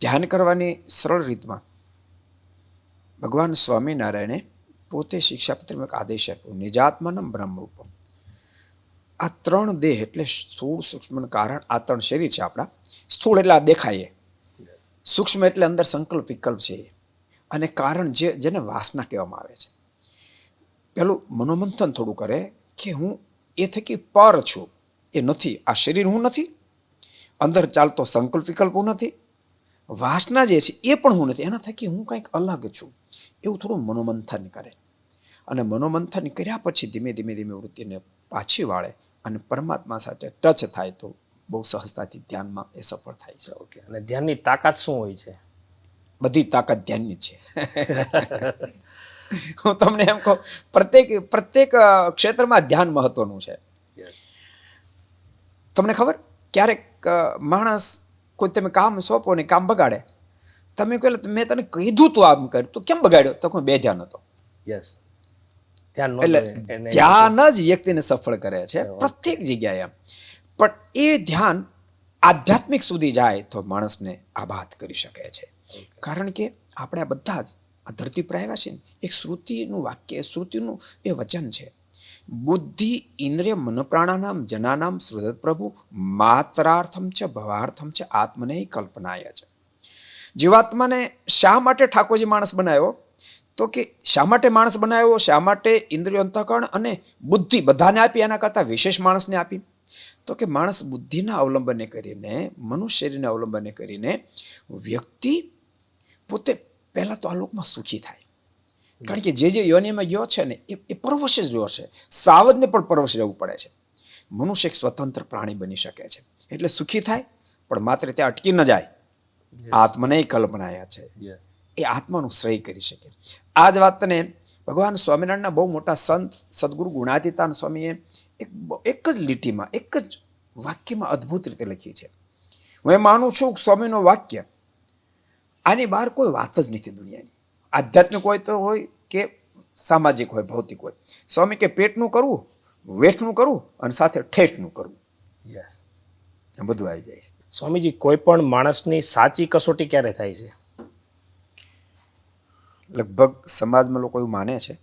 S2: ધ્યાન કરવાની સરળ રીતમાં ભગવાન સ્વામિનારાયણે પોતે શિક્ષાપત્રમાં એક આદેશ આપ્યો, નિજાત્માનમ બ્રહ્મરૂપમ. આ ત્રણ દેહ એટલે સ્થૂળ, સૂક્ષ્મ, કારણ, આ ત્રણ શરીર છે આપણા. સ્થૂળ એટલે આ દેખાય, સૂક્ષ્મ એટલે અંદર સંકલ્પ વિકલ્પ છે, અને કારણ જેને વાસના કહેવામાં આવે છે. પેલું મનોમંથન થોડું કરે કે હું એ થકી પર છું, એ નથી, આ શરીર હું નથી, અંદર ચાલતો સંકલ્પ વિકલ્પ હું નથી, વાસના જે છે એ પણ હું નથી, એના થકી હું કંઈક અલગ છું, એવું થોડું મનોમંથન કરે. અને મનોમંથન કર્યા પછી ધીમે ધીમે ધીમે વૃત્તિને પાછી વાળે અને પરમાત્મા સાથે ટચ થાય તો બહુ સહજતાથી ધ્યાનમાં એ સફળ થાય છે.
S1: ઓકે, અને ધ્યાનની તાકાત શું હોય છે?
S2: બધી તાકાત ધ્યાનની જ છે. હું તમને એમ કહું, પ્રત્યેક ક્ષેત્રમાં ધ્યાન મહત્વનું છે. તમને ખબર, ક્યારેક માણસ કોઈ તમે કામ સોંપો ને કામ બગાડે, તમે કહો મેં તને કીધું તું આમ કર, તું કેમ બગાડ્યો? તો કોઈ બે ધ્યાન હતો.
S1: યસ, ધ્યાન
S2: એટલે ધ્યાન જ વ્યક્તિને સફળ કરે છે પ્રત્યેક જગ્યાએ. પણ એ ધ્યાન આધ્યાત્મિક સુધી જાય તો માણસને આબાદ કરી શકે છે. કારણ કે આપણે આ બધા જ આ ધરતી પર આવ્યા છે ને, એક શ્રુતિનું વાક્ય, શ્રુતિનું એ વચન છે, બુદ્ધિ ઇન્દ્રિય મન પ્રાણાનામ જનાનામ સૃજત પ્રભુ માત્રાર્થમ છે ભવાર્થમ છે આત્મને કલ્પનાય છે. જીવાત્માને શા માટે ઠાકોરજી માણસ બનાવ્યો? તો કે શા માટે માણસ બનાવ્યો, શા માટે ઇન્દ્રિયો, અંતઃકરણ અને બુદ્ધિ બધાને આપી, એના કરતાં વિશેષ માણસને આપી? તો કે માણસ બુદ્ધિના અવલંબને કરીને, મનુષ્ય શરીરના અવલંબને કરીને વ્યક્તિ પોતે પહેલા તો આ લોકમાં સુખી થાય. કારણ કે જે યોનિમાં ગયો છે ને એ પરવશ જ રહ્યો છે, સાવજને પણ પરવશ રહેવું પડે છે. મનુષ્ય એક સ્વતંત્ર પ્રાણી બની શકે છે, એટલે સુખી થાય, પણ માત્ર ત્યાં અટકી ન જાય. આત્મને કલ્પનાયા છે, એ આત્માનું શ્રેય કરી શકે. આ જ વાતને ભગવાન સ્વામિનારાયણના બહુ મોટા સંત સદગુરુ ગુણાતીતાન સ્વામીએ એક જ લીટીમાં, એક જ વાક્યમાં અદ્ભુત રીતે લખી છે. હું એ માનું છું કે સ્વામીનું વાક્ય આની બહાર કોઈ વાત જ નથી દુનિયાની. આધ્યાત્મિક હોય તો હોય કે સામાજિક હોય, ભૌતિક હોય. સ્વામી કે પેટનું કરવું, વેઠનું કરવું અને સાથે ઠેઠનું કરવું.
S1: યસ,
S2: બધું આવી જાય છે.
S1: સ્વામીજી, કોઈ પણ માણસની સાચી કસોટી ક્યારે થાય છે?
S2: લગભગ સમાજમાં લોકો એવું માને છે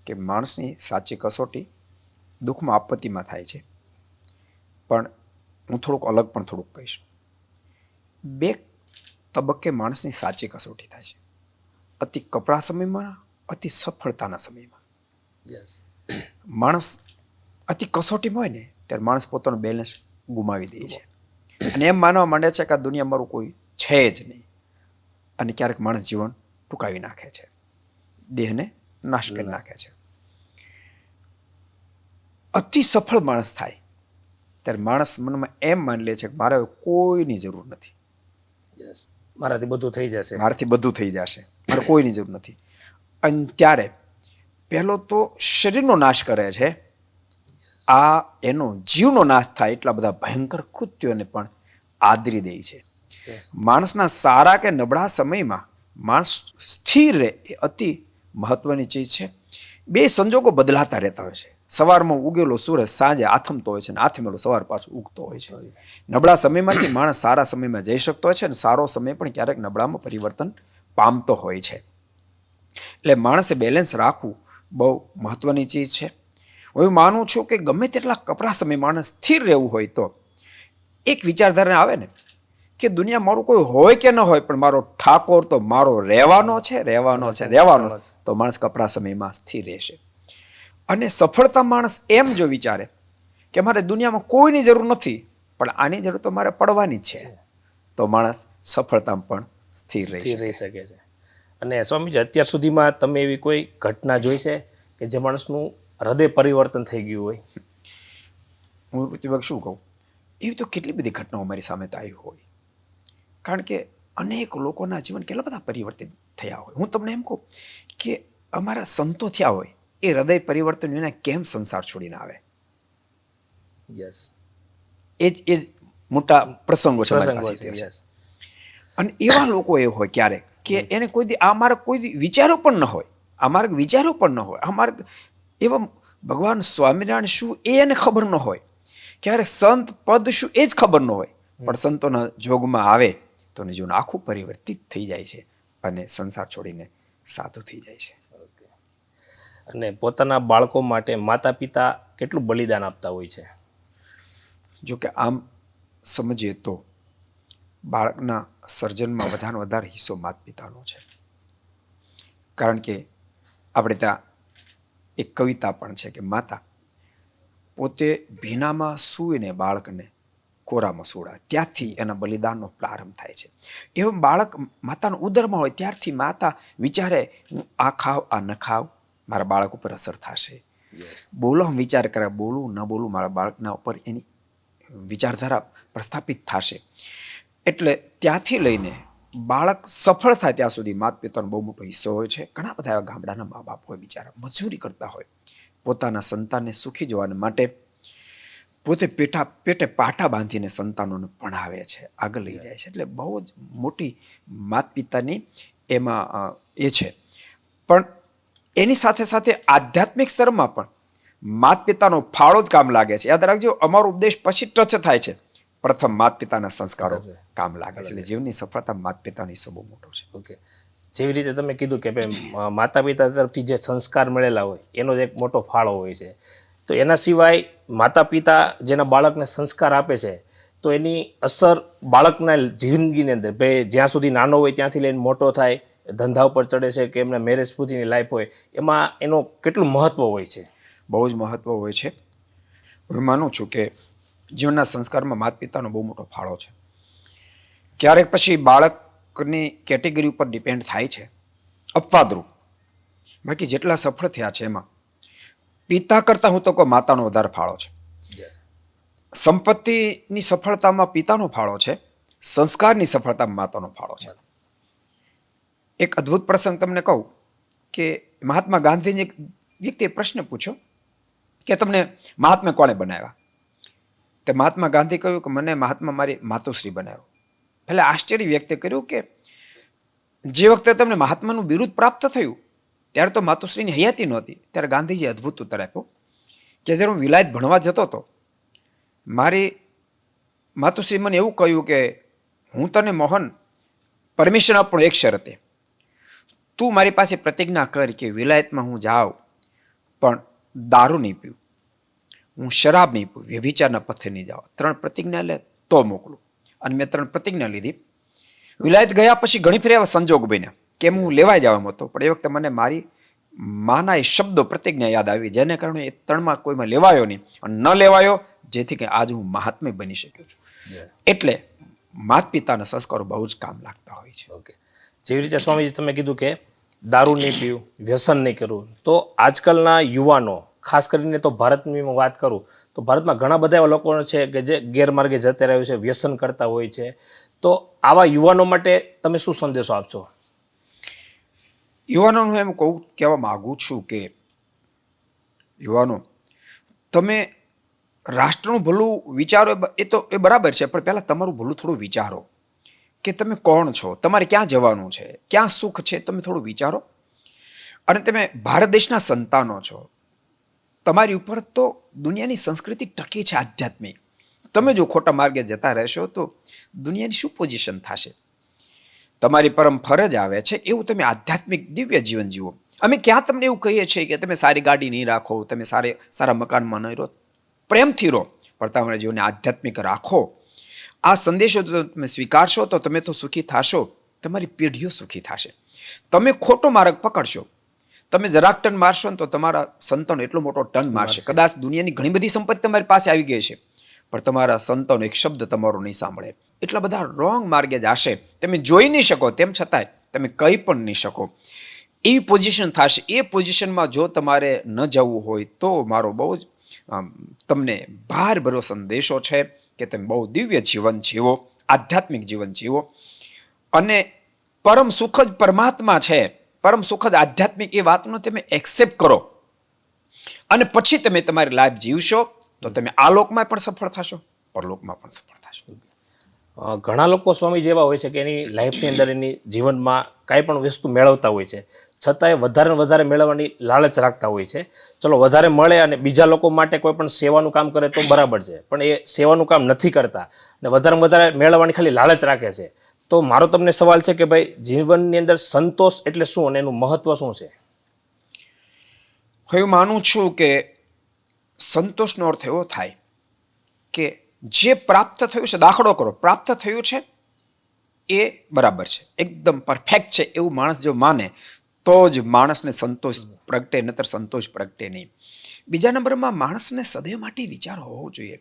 S2: કે માણસની સાચી કસોટી દુઃખમાં, આપત્તિમાં થાય છે. પણ હું થોડુંક અલગ પણ થોડુંક કહીશ. બે તબક્કે માણસની સાચી કસોટી થાય છે, અતિ કપરા સમયમાં, અતિ સફળતાના સમયમાં.
S1: યસ,
S2: માણસ અતિ કસોટીમાં હોય ને ત્યારે માણસ પોતાનું બેલેન્સ ગુમાવી દે છે અને એમ માનવા માંડે છે કે આ દુનિયા મારું કોઈ છે જ નહીં, અને ક્યારેક માણસ જીવન ટૂંકાવી નાખે છે, દેહને નાશ કરી નાખે છે. અતિ સફળ માણસ થાય ત્યારે માણસ મનમાં એમ માની લે છે કે મારે કોઈની જરૂર નથી,
S1: યસ, મારાથી બધું થઈ જશે.
S2: મારાથી બધું થઈ જશે, મારે કોઈની જરૂર નથી. અને ત્યારે પહેલો તો શરીરનો નાશ કરે છે, આ એનો જીવનો નાશ થાય એટલા બધા ભયંકર કૃત્યોને પણ આદરી દે છે. માણસના સારા કે નબળા સમયમાં માણસ સ્થિર રહે એ અતિ મહત્વની ચીજ છે. બે સંજોગો બદલાતા રહેતા હોય છે. સવારમાં ઉગેલો સૂરજ સાંજે આથમતો હોય છે અને આથમેલો સવાર પાછો ઉગતો હોય છે. નબળા સમયમાંથી માણસ સારા સમયમાં જઈ શકતો હોય છે અને સારો સમય પણ ક્યારેક નબળામાં પરિવર્તન પામતો હોય છે. એટલે માણસે બેલેન્સ રાખવું બહુ મહત્વની ચીજ છે. હું માનું છું કે ગમે તેટલા કપરા સમય માણસ સ્થિર રહેવું હોય તો એક વિચારધારા આવે ને કે દુનિયા મારું કોઈ હોય કે ન હોય પણ મારો ઠાકોર તો મારો રહેવાનો છે, તો માણસ કપરા સમયમાં સ્થિર રહેશે. અને સફળતા માણસ એમ જો વિચારે કે મારે દુનિયામાં કોઈની જરૂર નથી પણ આની જરૂર તો મારે પડવાની જ છે, તો માણસ સફળતામાં પણ સ્થિર
S1: રહી શકે છે. અને સ્વામીજી, અત્યાર સુધીમાં તમે એવી કોઈ ઘટના જોઈ છે કે જે માણસનું હૃદય પરિવર્તન થઈ ગયું હોય?
S2: હું શું કહું, એવી તો કેટલી બધી ઘટનાઓ મારી સામે તો આવી હોય. કારણ કે અનેક લોકોના જીવન કેટલા બધા પરિવર્તિત થયા હોય. હું તમને એમ કહું કે અમારા સંતો થયા હોય એ હૃદય પરિવર્તન વિના કેમ સંસાર છોડીને આવે?
S1: યસ,
S2: એ જ મોટા પ્રસંગો છે મારી પાસે. અને એવા લોકો એ હોય ક્યારેક કે એને કોઈ દી આ માર્ગ કોઈ દી વિચારો પણ ન હોય, આ માર્ગ એવા ભગવાન સ્વામિનારાયણ શું એ એને ખબર ન હોય, ક્યારેક સંત પદ શું એ જ ખબર ન હોય, પણ સંતોના જોગમાં આવે તો જીવન આખું પરિવર્તિત થઈ જાય છે અને સંસાર છોડીને સાધુ થઈ જાય છે.
S1: અને પોતાના બાળકો માટે માતા પિતા કેટલું બલિદાન આપતા હોય છે?
S2: જો કે આમ સમજીએ તો બાળકના સર્જનમાં વધારે હિસ્સો માતા પિતાનો છે. કારણ કે આપણે ત્યાં એક કવિતા પણ છે કે માતા પોતે ભીનામાં સૂઈને બાળકને કોરામાં સુવડાવે, ત્યાંથી એના બલિદાનનો પ્રારંભ થાય છે. એવું બાળક માતાના ઉદરમાં હોય ત્યારથી માતા વિચારે હું આ ખાવ આ ન ખાવ, મારા બાળક ઉપર અસર થશે. બોલો વિચાર કરે, બોલું ન બોલું, મારા બાળકના ઉપર એની વિચારધારા પ્રસ્થાપિત થશે. એટલે ત્યાંથી લઈને બાળક સફળ થાય ત્યાં સુધી માતા પિતાનો બહુ મોટો હિસ્સો હોય છે. ઘણા બધા એવા ગામડાના મા બાપ હોય, બિચારા મજૂરી કરતા હોય, પોતાના સંતાનને સુખી જોવા માટે પોતે પેટે પાટા બાંધીને સંતાનોને ભણાવે છે, આગળ લઈ જાય છે. એટલે બહુ જ મોટી માતા પિતાની એમાં એ છે. પણ એની સાથે સાથે આધ્યાત્મિક સ્તરમાં પણ માતા પિતાનો ફાળો જ કામ લાગે છે. યાદ રાખજો, અમારો ઉપદેશ પછી ટચ થાય છે, પ્રથમ માતા પિતાના સંસ્કારો કામ લાગે છે. એટલે જીવનની સફળતા માતા પિતાનો હિસ્સો બહુ મોટો છે.
S1: ઓકે, જેવી રીતે તમે કીધું કે માતા પિતા તરફથી જે સંસ્કાર મળેલા હોય એનો એક મોટો ફાળો હોય છે, તો એના સિવાય માતા પિતા જેના બાળકને સંસ્કાર આપે છે તો એની અસર બાળકના જિંદગીની અંદર જ્યાં સુધી નાનો હોય ત્યાંથી લઈને મોટો થાય, ધંધા ઉપર ચડે છે કે એમના મેરેજ સુધીની લાઈફ હોય, એમાં એનો કેટલું મહત્વ હોય છે?
S2: બહુ જ મહત્વ હોય છે. હું માનું છું કે જીવનના સંસ્કારમાં માતા પિતાનો બહુ મોટો ફાળો છે. ક્યારેક પછી બાળકની કેટેગરી ઉપર ડિપેન્ડ થાય છે, અપવાદરૂપ. બાકી જેટલા સફળ થયા છે એમાં પિતા કરતાં હું તો કહું માતાનો વધારે ફાળો છે. સંપત્તિની સફળતામાં પિતાનો ફાળો છે, સંસ્કારની સફળતામાં માતાનો ફાળો છે. એક અદ્ભુત પ્રસંગ તમને કહું કે મહાત્મા ગાંધીજી એક વ્યક્તિએ પ્રશ્ન પૂછ્યો કે તમને મહાત્મા કોણે બનાવ્યા? તે મહાત્મા ગાંધી કહ્યું કે મને મહાત્મા મારી માતુશ્રી બનાવ્યો. એટલે આશ્ચર્ય વ્યક્ત કર્યું કે જે વખતે તમને મહાત્માનું બિરુદ પ્રાપ્ત થયું ત્યારે તો માતુશ્રીની હયાતી નહોતી. ત્યારે ગાંધીજી અદ્ભુત ઉત્તર આપ્યો કે જ્યારે હું વિલાયત ભણવા જતો હતો, મારી માતુશ્રી મને એવું કહ્યું કે હું તને મોહન પરમિશન આપું એક શરતે, તું મારી પાસે પ્રતિજ્ઞા કર કે વિલાયતમાં હું જાઉં પણ દારૂ નહીં પીવું, હું શરાબ નહીં પીવું, વ્યભિચારના પથ્થે નહીં જાઉં. 3 પ્રતિજ્ઞા લે તો મોકલું. અને મેં 3 પ્રતિજ્ઞા લીધી. વિલાયત ગયા પછી ઘણી ફેર એવા સંજોગ બન્યા કે હું લેવાઈ જવામાં હતો, પણ એ વખતે મને મારી માના એ શબ્દો પ્રતિજ્ઞા યાદ આવી, જેને કારણે એ 3માં કોઈમાં લેવાયો નહીં અને ન લેવાયો, જેથી કે આજે હું મહાત્મા બની શક્યો છું. એટલે માતા પિતાના સંસ્કારો બહુ જ કામ લાગતા હોય છે.
S1: ઓકે, જેવી રીતે સ્વામીજી તમે કીધું કે દારૂ નહીં પીવું, વ્યસન નહીં કરવું, તો આજકાલના યુવાનો, ખાસ કરીને તો ભારતની વાત કરું તો ભારતમાં ઘણા બધા એવા લોકો છે કે જે ગેરમાર્ગે જતા રહ્યું છે, વ્યસન કરતા હોય છે. તો આવા યુવાનો માટે તમે શું સંદેશો આપશો?
S2: યુવાનોનું એમ કહેવા માગું છું કે યુવાનો, તમે રાષ્ટ્રનું ભલું વિચારો એ બરાબર છે, પણ પહેલા તમારું ભલું થોડું વિચારો કે તમે કોણ છો, તમારે ક્યાં જવાનું છે, ક્યાં સુખ છે, તમે થોડું વિચારો. અને તમે ભારત દેશના સંતાનો છો, તમારી ઉપર તો દુનિયાની સંસ્કૃતિ ટકી છે આધ્યાત્મિક. તમે જો ખોટા માર્ગે જતા રહેશો તો દુનિયાની શું પોઝિશન થશે? તમારી પરમ ફરજ આવે છે એવું તમે આધ્યાત્મિક દિવ્ય જીવન જીવો. અમે ક્યાં તમને એવું કહીએ છીએ કે તમે સારી ગાડી નહીં રાખો, તમે સારા મકાનમાં નહીં રહો, પ્રેમથી રહો, પણ તમારા જીવનને આધ્યાત્મિક રાખો. આ સંદેશો તમે સ્વીકારશો તો તમે તો સુખી થશો, તમારી પેઢીઓ સુખી થશે. તમે ખોટો માર્ગ પકડશો, તમે જરાક ટન મારશો ને તો તમારા સંતાનો એટલો મોટો ટન મારશે. કદાચ દુનિયાની ઘણી બધી સંપત્તિ તમારી પાસે આવી ગઈ છે, પણ તમારા સંતાનો એક શબ્દ તમારો નહીં સાંભળે. એટલા બધા રોંગ માર્ગે જશે, તમે જોઈ નહીં શકો, તેમ છતાંય તમે કહી પણ નહીં શકો. એવી પોઝિશન થશે. એ પોઝિશનમાં જો તમારે ન જવું હોય તો મારો બહુ જ તમને ભાર ભરો સંદેશો છે કે તમે બહુ દિવ્ય જીવન જીવો, આધ્યાત્મિક જીવન જીવો, અને પરમ સુખ જ પરમાત્મા છે, પરમ સુખ જ આધ્યાત્મિક, એ વાતનો તમે એક્સેપ્ટ કરો, અને પછી તમે તમારી લાઈફ જીવશો તો તમે આ લોકમાં પણ સફળ થશો, પરલોકમાં પણ સફળ થશો.
S1: ઘણા લોકો સ્વામી જેવા હોય છે કે એની લાઈફની અંદર, એની જીવનમાં કાંઈ પણ વસ્તુ મેળવતા હોય છે, છતાંય વધારે ને વધારે મેળવવાની લાલચ રાખતા હોય છે. ચલો વધારે મળે અને બીજા લોકો માટે કોઈ પણ સેવાનું કામ કરે તો બરાબર છે, પણ એ સેવાનું કામ નથી કરતા અને વધારે મેળવવાની ખાલી લાલચ રાખે છે. તો મારો તમને સવાલ છે કે ભાઈ, જીવનની અંદર સંતોષ એટલે શું અને એનું મહત્વ શું છે?
S2: હું માનું છું કે સંતોષનો અર્થ એવો થાય કે જે પ્રાપ્ત થયું છે, દાખલો કરો, પ્રાપ્ત થયું છે એ બરાબર છે, એકદમ પરફેક્ટ છે એવું માણસ જો માને તો જ માણસને સંતોષ પ્રગટે, નતર સંતોષ પ્રગટે નહીં. બીજા નંબરમાં માણસને સદૈવ માટે વિચાર હોવો જોઈએ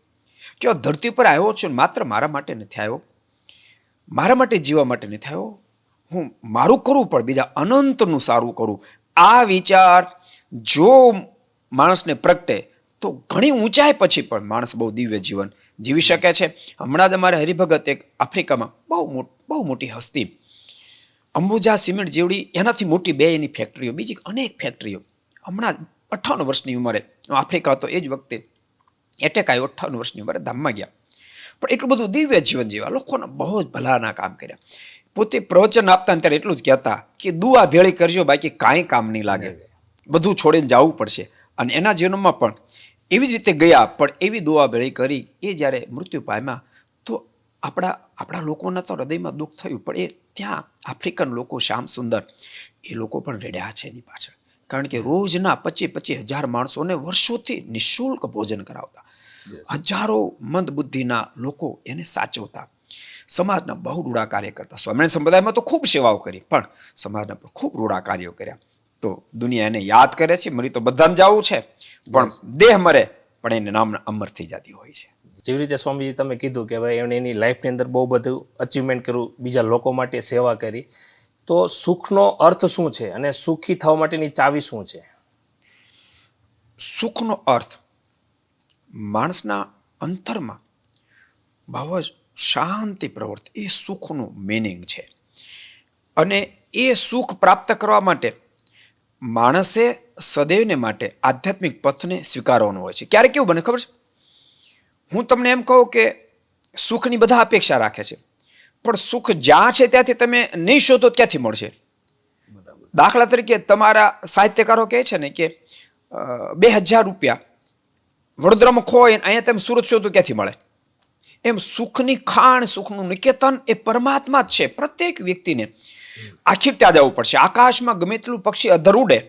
S2: કે આ ધરતી પર આવ્યો છું માત્ર મારા માટે નથી આવ્યો, મારા માટે જીવવા માટે નથી આવ્યો, હું મારું કરવું પણ બીજા અનંતનું સારું કરું. આ વિચાર જો માણસને પ્રગટે તો ઘણી ઊંચાઈ પછી પણ માણસ બહુ દિવ્ય જીવન જીવી શકે છે. હમણાં જ અમારે હરિભગત એક આફ્રિકામાં બહુ મોટી હસ્તી, અંબુજા સિમેન્ટ જેવડી એનાથી મોટી 2 એની ફેક્ટરીઓ, બીજી અનેક ફેક્ટરીઓ, હમણાં 58 વર્ષની ઉંમરે, આફ્રિકા તો એ જ વખતે એટેક આવ્યો, 58 વર્ષની ઉંમરે ધામમાં ગયા, પણ એટલું બધું દિવ્ય જીવન જીવ્યા, લોકોના બહુ જ ભલાના કામ કર્યા. પોતે પ્રવચન આપતા ત્યારે એટલું જ કહેતા કે દુઆ ભેળી કરજો, બાકી કાંઈ કામ નહીં લાગે, બધું છોડીને જવું પડશે. અને એના જીવનમાં પણ એવી જ રીતે ગયા, પણ એવી દુઆ ભેળી કરી. એ જ્યારે મૃત્યુ પામ્યા તો આપણા લોકોના તો હૃદયમાં દુઃખ થયું, પણ એ ત્યાં આફ્રિકન લોકો, શ્યામ સુંદર, એ લોકો પણ રડ્યા છે એની પાછળ, કારણ કે રોજના 25,000 માણસોને વર્ષોથી નિઃશુલ્ક ભોજન કરાવતા, હજારો મંદ બુદ્ધિના લોકો એને સાચવતા, સમાજના બહુ રૂડા કાર્ય કરતા. સ્વામિનારાયણ સંપ્રદાયમાં તો ખૂબ સેવાઓ કરી, પણ સમાજના પણ ખૂબ રૂડા કાર્યો કર્યા. તો દુનિયા એને યાદ કરે છે. મરી તો બધાને જવું છે, પણ દેહ મરે પણ એને નામ અમર થઈ જતી હોય છે.
S1: જેવી રીતે સ્વામીજી તમે કીધું કે ભાઈ એણે એની લાઈફની અંદર બહુ બધું અચીવમેન્ટ કર્યું, બીજા લોકો માટે સેવા કરી, તો સુખનો અર્થ શું છે અને સુખી થવા માટેની ચાવી શું છે?
S2: સુખનો અર્થ માણસના અંતરમાં બહુ જ શાંતિ પ્રવર્તે, એ સુખનું મિનિંગ છે. અને એ સુખ પ્રાપ્ત કરવા માટે માણસે સદૈવને માટે આધ્યાત્મિક પથને સ્વીકારવાનો હોય છે. ક્યારેક કેવું બને ખબર છે, હું તમને એમ કહું કે સુખની બધા અપેક્ષા રાખે છે, પણ સુખ જ્યાં છે ત્યાંથી તમે નહીં શોધો ક્યાંથી મળશે? દાખલા તરીકે તમારા સાહિત્યકારો કહે છે ને કે 2,000 રૂપિયા વડોદરામાં ખોય, અહીંયા તમે સુરત શોધો ક્યાંથી મળે? એમ સુખની ખાણ, સુખનું નિકેતન એ પરમાત્મા જ છે. પ્રત્યેક વ્યક્તિને આખી ત્યાં જવું પડશે. આકાશમાં ગમે તેટલું પક્ષી અધર ઉડે,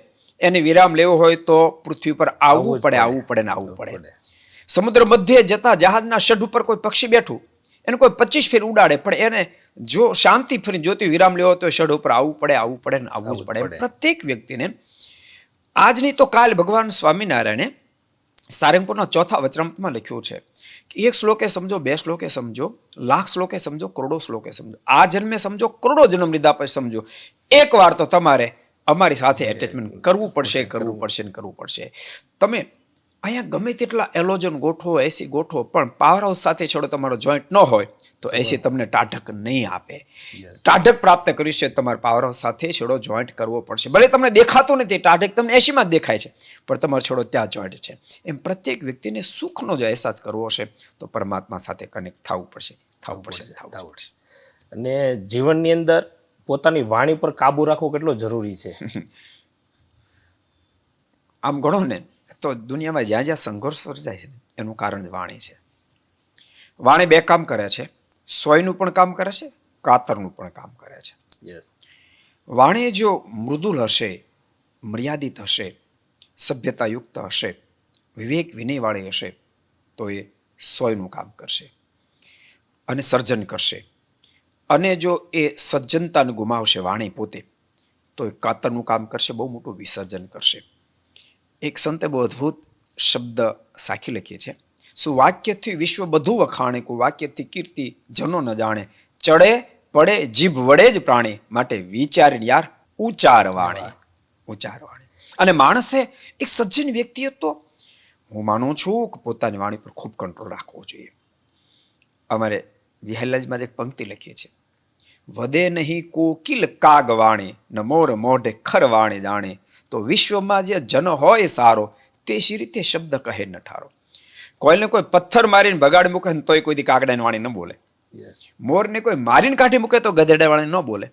S2: એને વિરામ લેવો હોય તો પૃથ્વી પર આવવું પડે. સમુદ્ર મધ્યે જતા જહાજના શઢ ઉપર કોઈ પક્ષી બેઠું, એને કોઈ 25 ફેર ઉડાડે, પણ એને જો શાંતિ ફરી જોતી વિરામ લેવો તો શઢ ઉપર આવવું પડે. પ્રત્યેક વ્યક્તિને આજની તો કાલ ભગવાન સ્વામિનારાયણે સારંગપુરના 4થા વચનામૃતમાં લખ્યું છે કે 1 શ્લોકે સમજો, 2 શ્લોકે સમજો, લાખ શ્લોકે સમજો, કરોડો શ્લોકે સમજો, આ જન્મે સમજો, કરોડો જન્મ લીધા પછી સમજો, એક વાર તો તમારે અમારી સાથે એટેચમેન્ટ કરવું પડશે. તમે અહીંયા ગમે તેટલા એલોજન ગોઠવો, એસી ગોઠવો, પણ પાવર હાઉસ સાથે છોડો તમારો જોઈન્ટ ન હોય તો એસી તમને ટાઢક નહીં આપે. ટાઢક પ્રાપ્ત કર્યું છે તમારે પાવર હાઉસ સાથે છેડો જોઈન્ટ કરવો પડશે. ભલે તમને દેખાતો નથી ટાઢક, તમને 80 માં જ દેખાય છે, પણ તમારો છેડો ત્યાં જોઈન્ટ છે. એમ પ્રત્યેક વ્યક્તિને સુખનો જો અહેસાસ કરવો હશે તો પરમાત્મા સાથે કનેક્ટ થવું પડશે.
S1: અને જીવનની અંદર પોતાની વાણી પર કાબુ રાખવો કેટલો જરૂરી છે?
S2: આમ ગણો ને તો દુનિયામાં જ્યાં જ્યાં સંઘર્ષ સર્જાય છે ને એનું કારણ વાણી છે. વાણી બે કામ કરે છે, સોયનું પણ કામ કરે છે, કાતરનું પણ કામ કરે છે. વાણી જો મૃદુલ હશે, મર્યાદિત હશે, સભ્યતાયુક્ત હશે, વિવેક વિનયવાળી હશે તો એ સોયનું કામ કરશે અને સર્જન કરશે. અને જો એ સજ્જનતાને ગુમાવશે વાણી પોતે તો એ કાતરનું કામ કરશે, બહુ મોટું વિસર્જન કરશે. એક સંતે બહુ અદ્ભુત શબ્દ સાખી લખીએ છે, શું વાક્યથી વિશ્વ બધું વખાણે, કોઈ વાક્યથી કીર્તિ જનો ન જાણે, ચડે પડે જીભ વડે જ પ્રાણી, માટે વિચાર યાર ઉચ્ચાર વાણી. અને માણસે એક સજ્જન વ્યક્તિએ તો હું માનું છું કે પોતાની વાણી પર ખૂબ કંટ્રોલ રાખવો જોઈએ. અમારે વિહલાજમાં એક પંક્તિ લખીએ છે, વધે નહીં કોકિલ કાગ વાણી, ન મોર મોઢે ખર વાણી જાણે, તો વિશ્વમાં જે જન હોય સારો, તે શી રીતે શબ્દ કહે ન ઠારો. કોઈને કોઈ પથ્થર મારીને ભગાડી મૂકે ને તોય કોઈ દી કાગડાની વાણી ન બોલે. મોરને કોઈ મારીને કાઢી મૂકે તો ગધેડા વાણી ન બોલે.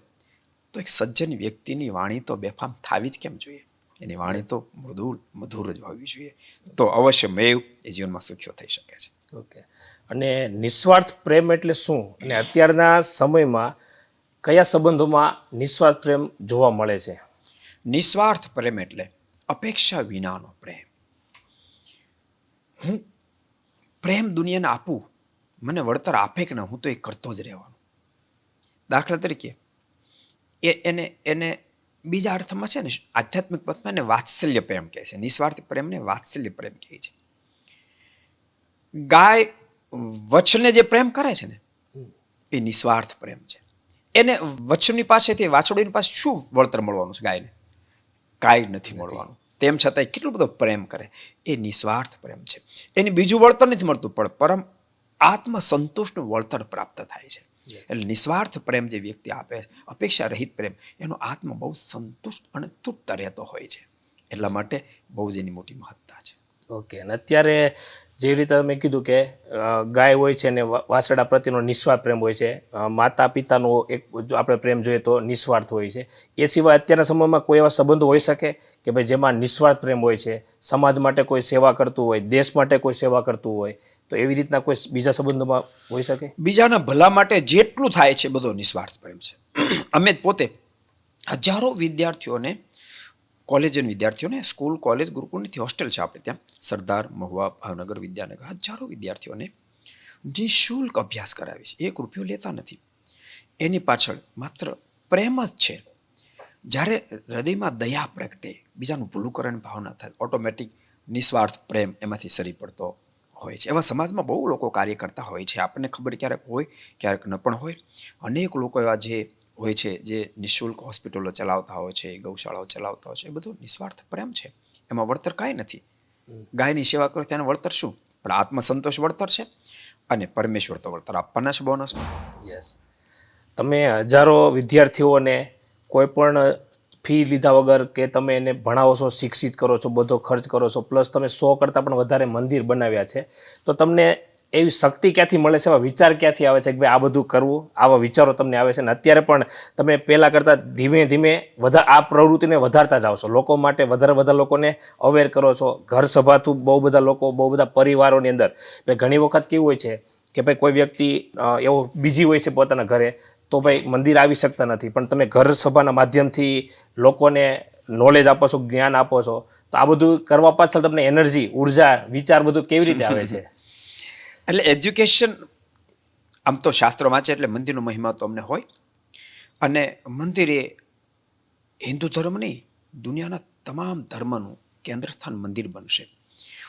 S2: તો એક સજ્જન વ્યક્તિની વાણી તો બેફામ થાવી જ કેમ જોઈએ? એની વાણી તો મૃદુલ મધુર જ હોવી જોઈએ. તો અવશ્ય મેવ એ જીવનમાં સુખ્યો થઈ શકે છે.
S1: ઓકે. અને નિસ્વાર્થ પ્રેમ એટલે શું? અને અત્યારના સમયમાં કયા સંબંધોમાં નિસ્વાર્થ પ્રેમ જોવા મળે છે?
S2: નિસ્વાર્થ પ્રેમ એટલે અપેક્ષા વિનાનો પ્રેમ. હું પ્રેમ દુનિયાને આપું, મને વળતર આપે કે ના, હું તો એ કરતો જ રહેવાનું. દાખલા તરીકે એને બીજા અર્થમાં છે ને આધ્યાત્મિક પથમાં એને વાત્સલ્ય પ્રેમ કહે છે. નિસ્વાર્થ પ્રેમને વાત્સલ્ય પ્રેમ કહે છે. ગાય વચને જે પ્રેમ કરે છે ને એ નિસ્વાર્થ પ્રેમ છે. એને વચની પાસેથી વાછરડીની પાસે શું વળતર મળવાનું છે? ગાયને કાંઈ નથી મળવાનું, તેમ છતાંય કેટલો બધો પ્રેમ કરે. એ નિસ્વાર્થ પ્રેમ છે. એની બીજું વળતર નથી મળતું, પણ પરમ આત્મસંતુષ્ટનું વળતર પ્રાપ્ત થાય છે. એટલે નિસ્વાર્થ પ્રેમ જે વ્યક્તિ આપે, અપેક્ષા રહિત પ્રેમ, એનો આત્મા બહુ સંતુષ્ટ અને તૃપ્ત રહેતો હોય છે. એટલા માટે બહુ જ એની મોટી મહત્તા છે.
S1: ઓકે. અને અત્યારે જે રીતે મેં કીધું કે ગાય હોય છે ને વાછરડા પ્રત્યેનો નિસ્વાર્થ પ્રેમ હોય છે, માતા પિતાનો એક જો આપણે પ્રેમ જોઈએ તો નિસ્વાર્થ હોય છે. એ સિવાય અત્યારના સમયમાં કોઈ એવા સંબંધો હોઈ શકે કે ભાઈ જેમાં નિસ્વાર્થ પ્રેમ હોય છે, સમાજ માટે કોઈ સેવા કરતું હોય, દેશ માટે કોઈ સેવા કરતું હોય, તો એવી રીતના કોઈ બીજા સંબંધોમાં હોઈ શકે?
S2: બીજાના ભલા માટે જેટલું થાય છે બધો નિસ્વાર્થ પ્રેમ છે. અમે પોતે હજારો વિદ્યાર્થીઓને, કોલેજના વિદ્યાર્થીઓને, સ્કૂલ કોલેજ ગુરુકુળની હોસ્ટેલ છે આપણે ત્યાં, સરદાર, મહુવા, ભાવનગર, વિદ્યાનગર, હજારો વિદ્યાર્થીઓને નિઃશુલ્ક અભ્યાસ કરાવીશ. 1 રૂપિયો લેતા નથી. એની પાછળ માત્ર પ્રેમ જ છે. જ્યારે હૃદયમાં દયા પ્રગટે, બીજાનું ભૂલું કરવાની ભાવના થાય, ઓટોમેટિક નિસ્વાર્થ પ્રેમ એમાંથી સરી પડતો હોય છે. એવા સમાજમાં બહુ લોકો કાર્ય કરતા હોય છે. આપણને ખબર ક્યારેક હોય, ક્યારેક ન પણ હોય. અનેક લોકો એવા જે હોય છે જે નિઃશુલ્ક હોસ્પિટલો ચલાવતા હોય છે, ગૌશાળાઓ ચલાવતા હોય છે. એ બધું નિસ્વાર્થ પ્રેમ છે. એમાં વળતર કાંઈ નથી. ગાયની સેવા કરો ત્યાં વળતર શું? પણ આત્મસંતોષ વળતર છે અને પરમેશ્વર તો વળતર આપવાના છે બોનસમાં.
S1: યસ. તમે હજારો વિદ્યાર્થીઓને કોઈ પણ ફી લીધા વગર કે તમે એને ભણાવો છો, શિક્ષિત કરો છો, બધો ખર્ચ કરો છો, પ્લસ તમે 100 કરતાં પણ વધારે મંદિર બનાવ્યા છે, તો તમને એવી શક્તિ ક્યાંથી મળે છે, એવા વિચાર ક્યાંથી આવે છે કે ભાઈ આ બધું કરવું? આવા વિચારો તમને આવે છે ને અત્યારે પણ તમે પહેલાં કરતાં ધીમે ધીમે આ પ્રવૃત્તિને વધારતા જાઓ છો, લોકો માટે વધારે લોકોને અવેર કરો છો, ઘર સભાથી બહુ બધા લોકો, બહુ બધા પરિવારોની અંદર ભાઈ ઘણી વખત કેવું હોય છે કે ભાઈ કોઈ વ્યક્તિ એવો બીજી હોય છે પોતાના ઘરે, તો ભાઈ મંદિર આવી શકતા નથી, પણ તમે ઘર સભાના માધ્યમથી લોકોને નોલેજ આપો છો, જ્ઞાન આપો છો, તો આ બધું કરવા પાછળ તમને એનર્જી, ઉર્જા, વિચાર બધું કેવી રીતે આવે છે?
S2: એટલે એજ્યુકેશન, આમ તો શાસ્ત્રો વાંચે એટલે મંદિરનો મહિમા તો અમને હોય. અને મંદિર એ હિન્દુ ધર્મ નહીં, દુનિયાના તમામ ધર્મનું કેન્દ્ર સ્થાન મંદિર બનશે.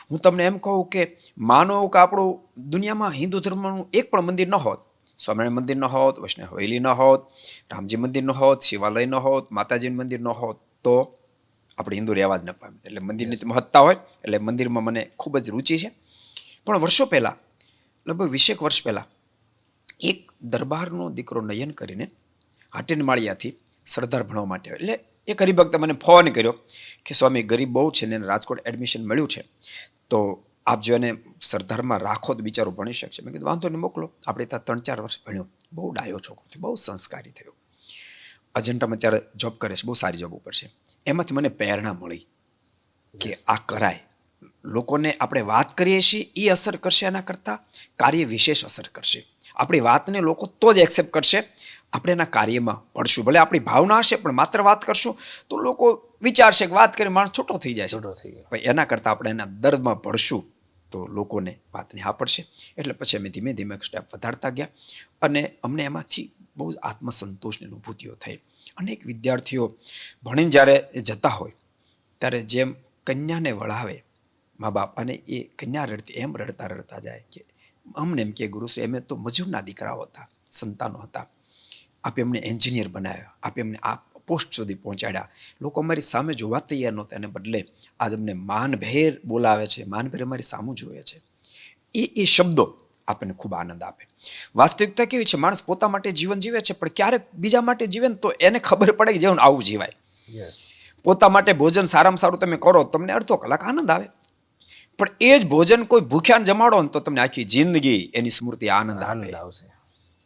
S2: હું તમને એમ કહું કે માનો કે આપણું દુનિયામાં હિન્દુ ધર્મનું એક પણ મંદિર ન હોત, સ્વામિનારાયણ મંદિર ન હોત, વૈષ્ણવ હવેલી ન હોત, રામજી મંદિર ન હોત, શિવાલય ન હોત, માતાજીનું મંદિર ન હોત, તો આપણે હિન્દુ રહેવા જ ન પામે. એટલે મંદિરની મહત્તા હોય એટલે મંદિરમાં મને ખૂબ જ રુચિ છે. પણ વર્ષો પહેલાં, લગભગ 20 વર્ષ પહેલાં એક દરબારનો દીકરો નયન કરીને હાટીન માળિયાથી સરદાર ભણવા માટે આવ્યો. એટલે એક હરિભક્તે મને ફોન કર્યો કે સ્વામી ગરીબ બહુ છે ને એને રાજકોટ એડમિશન મળ્યું છે, તો આપ જો એને સરદારમાં રાખો તો બિચારો ભણી શકશે. મેં કીધું વાંધો નહીં, મોકલો. આપણે ત્યાં 3-4 વર્ષ ભણ્યો. બહુ ડાયો છોકરો થયો, બહુ સંસ્કારી થયો. અજંટામાં ત્યારે જોબ કરે છે, બહુ સારી જોબ ઉપર છે. એમાંથી મને પ્રેરણા મળી કે આ કરાય. લોકોને આપણે વાત કરીએ છીએ એ અસર કરશે, એના કરતાં કાર્ય વિશેષ અસર કરશે. આપણી વાતને લોકો તો જ એક્સેપ્ટ કરશે, આપણે એના કાર્યમાં પડશું. ભલે આપણી ભાવના હશે પણ માત્ર વાત કરશું તો લોકો વિચારશે કે વાત કરી માણસ છૂટો થઈ જાય છે. પણ એના કરતાં આપણે એના દર્દમાં પડશું તો લોકોને વાતને હા પડશે. એટલે પછી અમે ધીમે ધીમે સ્ટેપ વધારતા ગયા અને અમને એમાંથી બહુ જ આત્મસંતોષની અનુભૂતિઓ થઈ. અનેક વિદ્યાર્થીઓ ભણીને જ્યારે જતા હોય ત્યારે જેમ કન્યાને વળાવે મા બાપ, અને એ કન્યા રડતી એમ રડતા રડતા જાય કે અમને એમ કે ગુરુશ્રી અમે તો મજૂરના દીકરાઓ હતા, સંતાનો હતા, આપે અમને એન્જિનિયર બનાવ્યા, આપે અમને આ પોસ્ટ સુધી પહોંચાડ્યા. લોકો અમારી સામે જોવા તૈયાર નહોતા, એને બદલે આજ અમને માનભેર બોલાવે છે, માનભેર અમારી સામું જોઈએ છે. એ શબ્દો આપણને ખૂબ આનંદ આપે. વાસ્તવિકતા કેવી છે, માણસ પોતા માટે જીવન જીવે છે પણ ક્યારેક બીજા માટે જીવે ને તો એને ખબર પડે કે જીવન આવું જીવાય. પોતા માટે ભોજન સારામાં સારું તમે કરો, તમને અડધો કલાક આનંદ આવે, પણ એ જ ભોજન કોઈ ભૂખ્યાને જમાડો ને તો તમને આખી જિંદગી એની સ્મૃતિ આનંદ આવશે.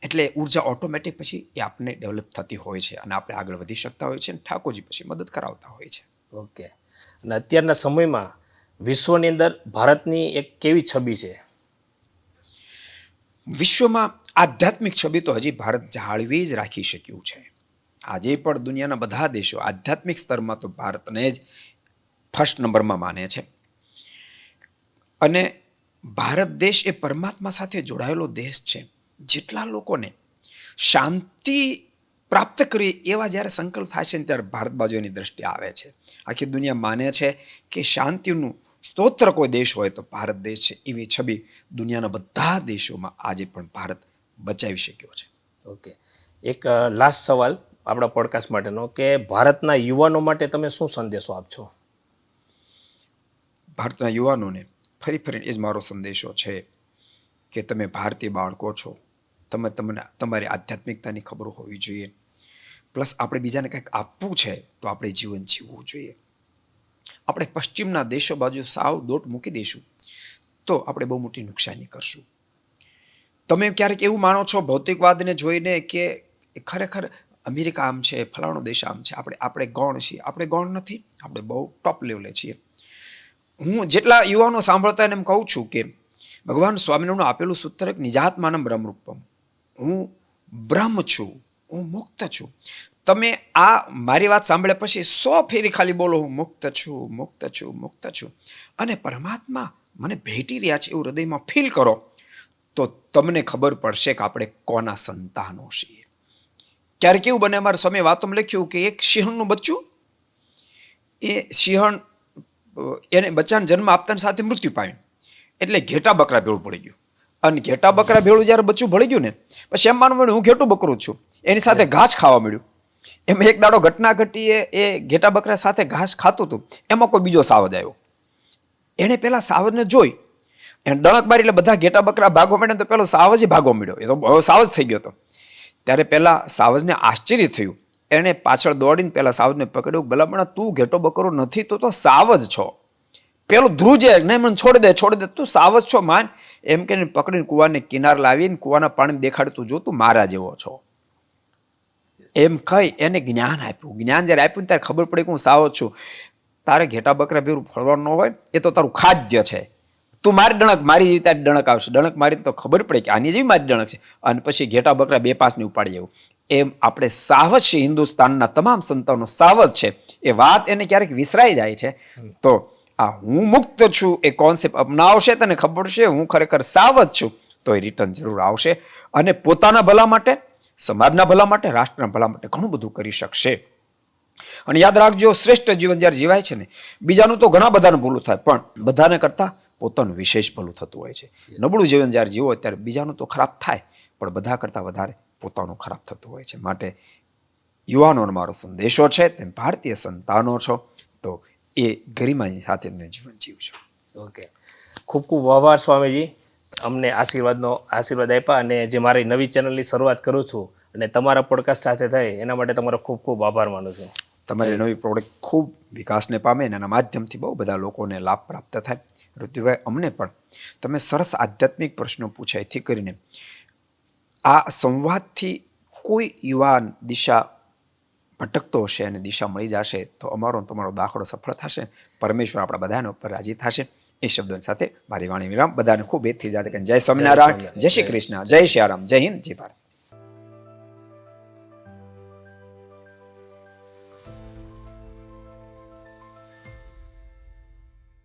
S2: એટલે ઉર્જા ઓટોમેટિક પછી એ આપને ડેવલપ થતી હોય છે અને આપણે આગળ વધી શકતા હોય છે અને ઠાકોરજી પછી મદદ કરાવતા હોય છે.
S1: ઓકે. અને અત્યારના સમયમાં વિશ્વની અંદર ભારતની એક કેવી છબી છે?
S2: વિશ્વમાં આધ્યાત્મિક છબી તો હજી ભારત જાળવી જ રાખી શક્યું છે. આજે પણ દુનિયાના બધા દેશો આધ્યાત્મિક સ્તરમાં તો ભારતને જ ફર્સ્ટ નંબરમાં માને છે. અને ભારત દેશ એ પરમાત્મા સાથે જોડાયેલો દેશ છે. જેટલા લોકોને શાંતિ પ્રાપ્ત કરી એવા જ્યારે સંકલ્પ થાય છે ને ત્યારે ભારત બાજુ એની દ્રષ્ટિ આવે છે. આખી દુનિયા માને છે કે શાંતિનું સ્તોત્ર કોઈ દેશ હોય તો ભારત દેશ છે. એવી છબી દુનિયાના બધા દેશોમાં આજે પણ ભારત બચાવી શક્યો છે.
S1: ઓકે. એક લાસ્ટ સવાલ આપણા પોડકાસ્ટ માટેનો, કે ભારતના યુવાનો માટે તમે શું સંદેશો આપશો?
S2: ભારતના યુવાનોને ફરી એ જ મારો સંદેશો છે કે તમે ભારતીય બાળકો છો, તમને તમારી આધ્યાત્મિકતાની ખબર હોવી જોઈએ. પ્લસ આપણે બીજાને કંઈક આપવું છે તો આપણે જીવન જીવવું જોઈએ. આપણે પશ્ચિમના દેશો બાજુ સાવ દોટ મૂકી દઈશું તો આપણે બહુ મોટી નુકસાની કરશું. તમે ક્યારેક એવું માનો છો ભૌતિકવાદને જોઈને કે ખરેખર અમેરિકા આમ છે, ફલાણો દેશ આમ છે, આપણે ગૌણ છીએ. આપણે ગૌણ નથી, આપણે બહુ ટોપ લેવલે છીએ. હું જેટલા યુવાનો સાંભળતા એને એમ કહું છું કે ભગવાન સ્વામિનારાયણનું આપેલું સૂત્ર એક નિજાત્માનમ બ્રહ્મરૂપમ, હું બ્રહ્મ છું, હું મુક્ત છું. તમે આ મારી વાત સાંભળ્યા પછી 100 ફેરી ખાલી બોલો હું મુક્ત છું, મુક્ત છું, મુક્ત છું, અને પરમાત્મા મને ભેટી રહ્યા છે એવું હૃદયમાં ફીલ કરો તો તમને ખબર પડશે કે આપણે કોના સંતાનો છીએ. ક્યારેક કેવું બને, અમારા સમય વાતોમાં લખ્યું કે એક સિંહણનું બચ્ચું, એ સિંહણ એને બચ્ચાને જન્મ આપતાની સાથે મૃત્યુ પામ્યું. એટલે ઘેટા બકરા ભેળું પડી ગયું. અને ઘેટા બકરા ભેળું જ્યારે બચ્ચું ભળી ગયું ને પછી એમ માનવું મળ્યું હું ઘેટું બકરું છું, એની સાથે ઘાસ ખાવા મળ્યું. એમાં એક દાડો ઘટના ઘટી, એ ઘેટા બકરા સાથે ઘાસ ખાતું હતું, એમાં કોઈ બીજો સાવજ આવ્યો. એણે પેલા સાવજને જોઈ, એને ડણક મારી એટલે બધા ઘેટા બકરા ભાગવા માંડ્યા તો પેલો સાવજ ભાગવા મળ્યો. એ તો હવે સાવજ થઈ ગયો હતો. ત્યારે પેલા સાવજને આશ્ચર્ય થયું. એણે પાછળ દોડીને પેલા સાવજને પકડ્યું. ભલામણા તું ઘેટો બકરો નથી, તો સાવજ છો. પેલો ધ્રુજે, નહીં મને છોડી દે, તું સાવજ છો માન. એમ કે પકડીને કુવાને કિનાર લાવીને કુવાના પાણી દેખાડતું જો તું મારા જેવો છો. એમ કહી એને જ્ઞાન આપ્યું. જ્ઞાન જ્યારે આપ્યું ત્યારે ખબર પડી કે હું સાવજ છું. તારે ઘેટા બકરા ભેરું ફરવાનું ન હોય, એ તો તારું ખાદ્ય છે. તું મારી ડણક મારી જેવી તારી ડણક આવશે. ડણક મારી તો ખબર પડે કે આની જેવી મારી ડણક છે, અને પછી ઘેટા બકરા 2-5 ઉપાડી જવું. એમ આપણે સાવજ છે. હિન્દુસ્તાનના તમામ સંતાનો સાવજ છે. એ વાત એને ક્યારેક વિસરાઈ જાય છે. તો આ હું મુક્ત છું એ કોન્સેપ્ટ અપનાવશે, તને ખબર છે હું ખરેખર સાવજ છું, તો એ રિટર્ન જરૂર આવશે અને પોતાના ભલા માટે, સમાજના ભલા માટે, રાષ્ટ્રના ભલા માટે ઘણું બધું કરી શકશે. અને યાદ રાખજો, શ્રેષ્ઠ જીવન જ્યારે જીવાય છે ને, બીજાનું તો ઘણા બધાનું ભૂલું થાય, પણ બધાને કરતા પોતાનું વિશેષ ભલું થતું હોય છે. નબળું જીવન જ્યારે જીવો ત્યારે બીજાનું તો ખરાબ થાય, પણ બધા કરતા વધારે પોતાનું ખરાબ થતું હોય છે. માટે યુવાનોનો મારો સંદેશો છે, તેમ ભારતીય સંતાનો છો તો એ ગરિમાની સાથે જીવન જીવજો.
S1: ઓકે. ખૂબ ખૂબ આભાર સ્વામીજી. અમને આશીર્વાદ આપ્યા અને જે મારી નવી ચેનલની શરૂઆત કરું છું અને તમારા પોડકાસ્ટ સાથે થઈ એના માટે તમારો ખૂબ ખૂબ આભાર માનું છું.
S2: તમારી નવી પ્રોડક્ટ ખૂબ વિકાસને પામે અને એના માધ્યમથી બહુ બધા લોકોને લાભ પ્રાપ્ત થાય. ઋત્વિભાઈ, અમને પણ તમે સરસ આધ્યાત્મિક પ્રશ્નો પૂછ્યા, એથી કરીને આ સંવાદથી કોઈ યુવાન દિશા ભટકતો હશે અને દિશા મળી જશે તો અમારો તમારો દાખલો સફળ થશે. પરમેશ્વર આપણા બધાના ઉપર રાજી થશે. એ શબ્દોની સાથે મારી વાણી વિરામ. બધાને ખૂબ હેતથી જાતે જય સ્વામિનારાયણ, જય શ્રી કૃષ્ણ, જય શ્રી રામ, જય હિન્દ, જય ભારત.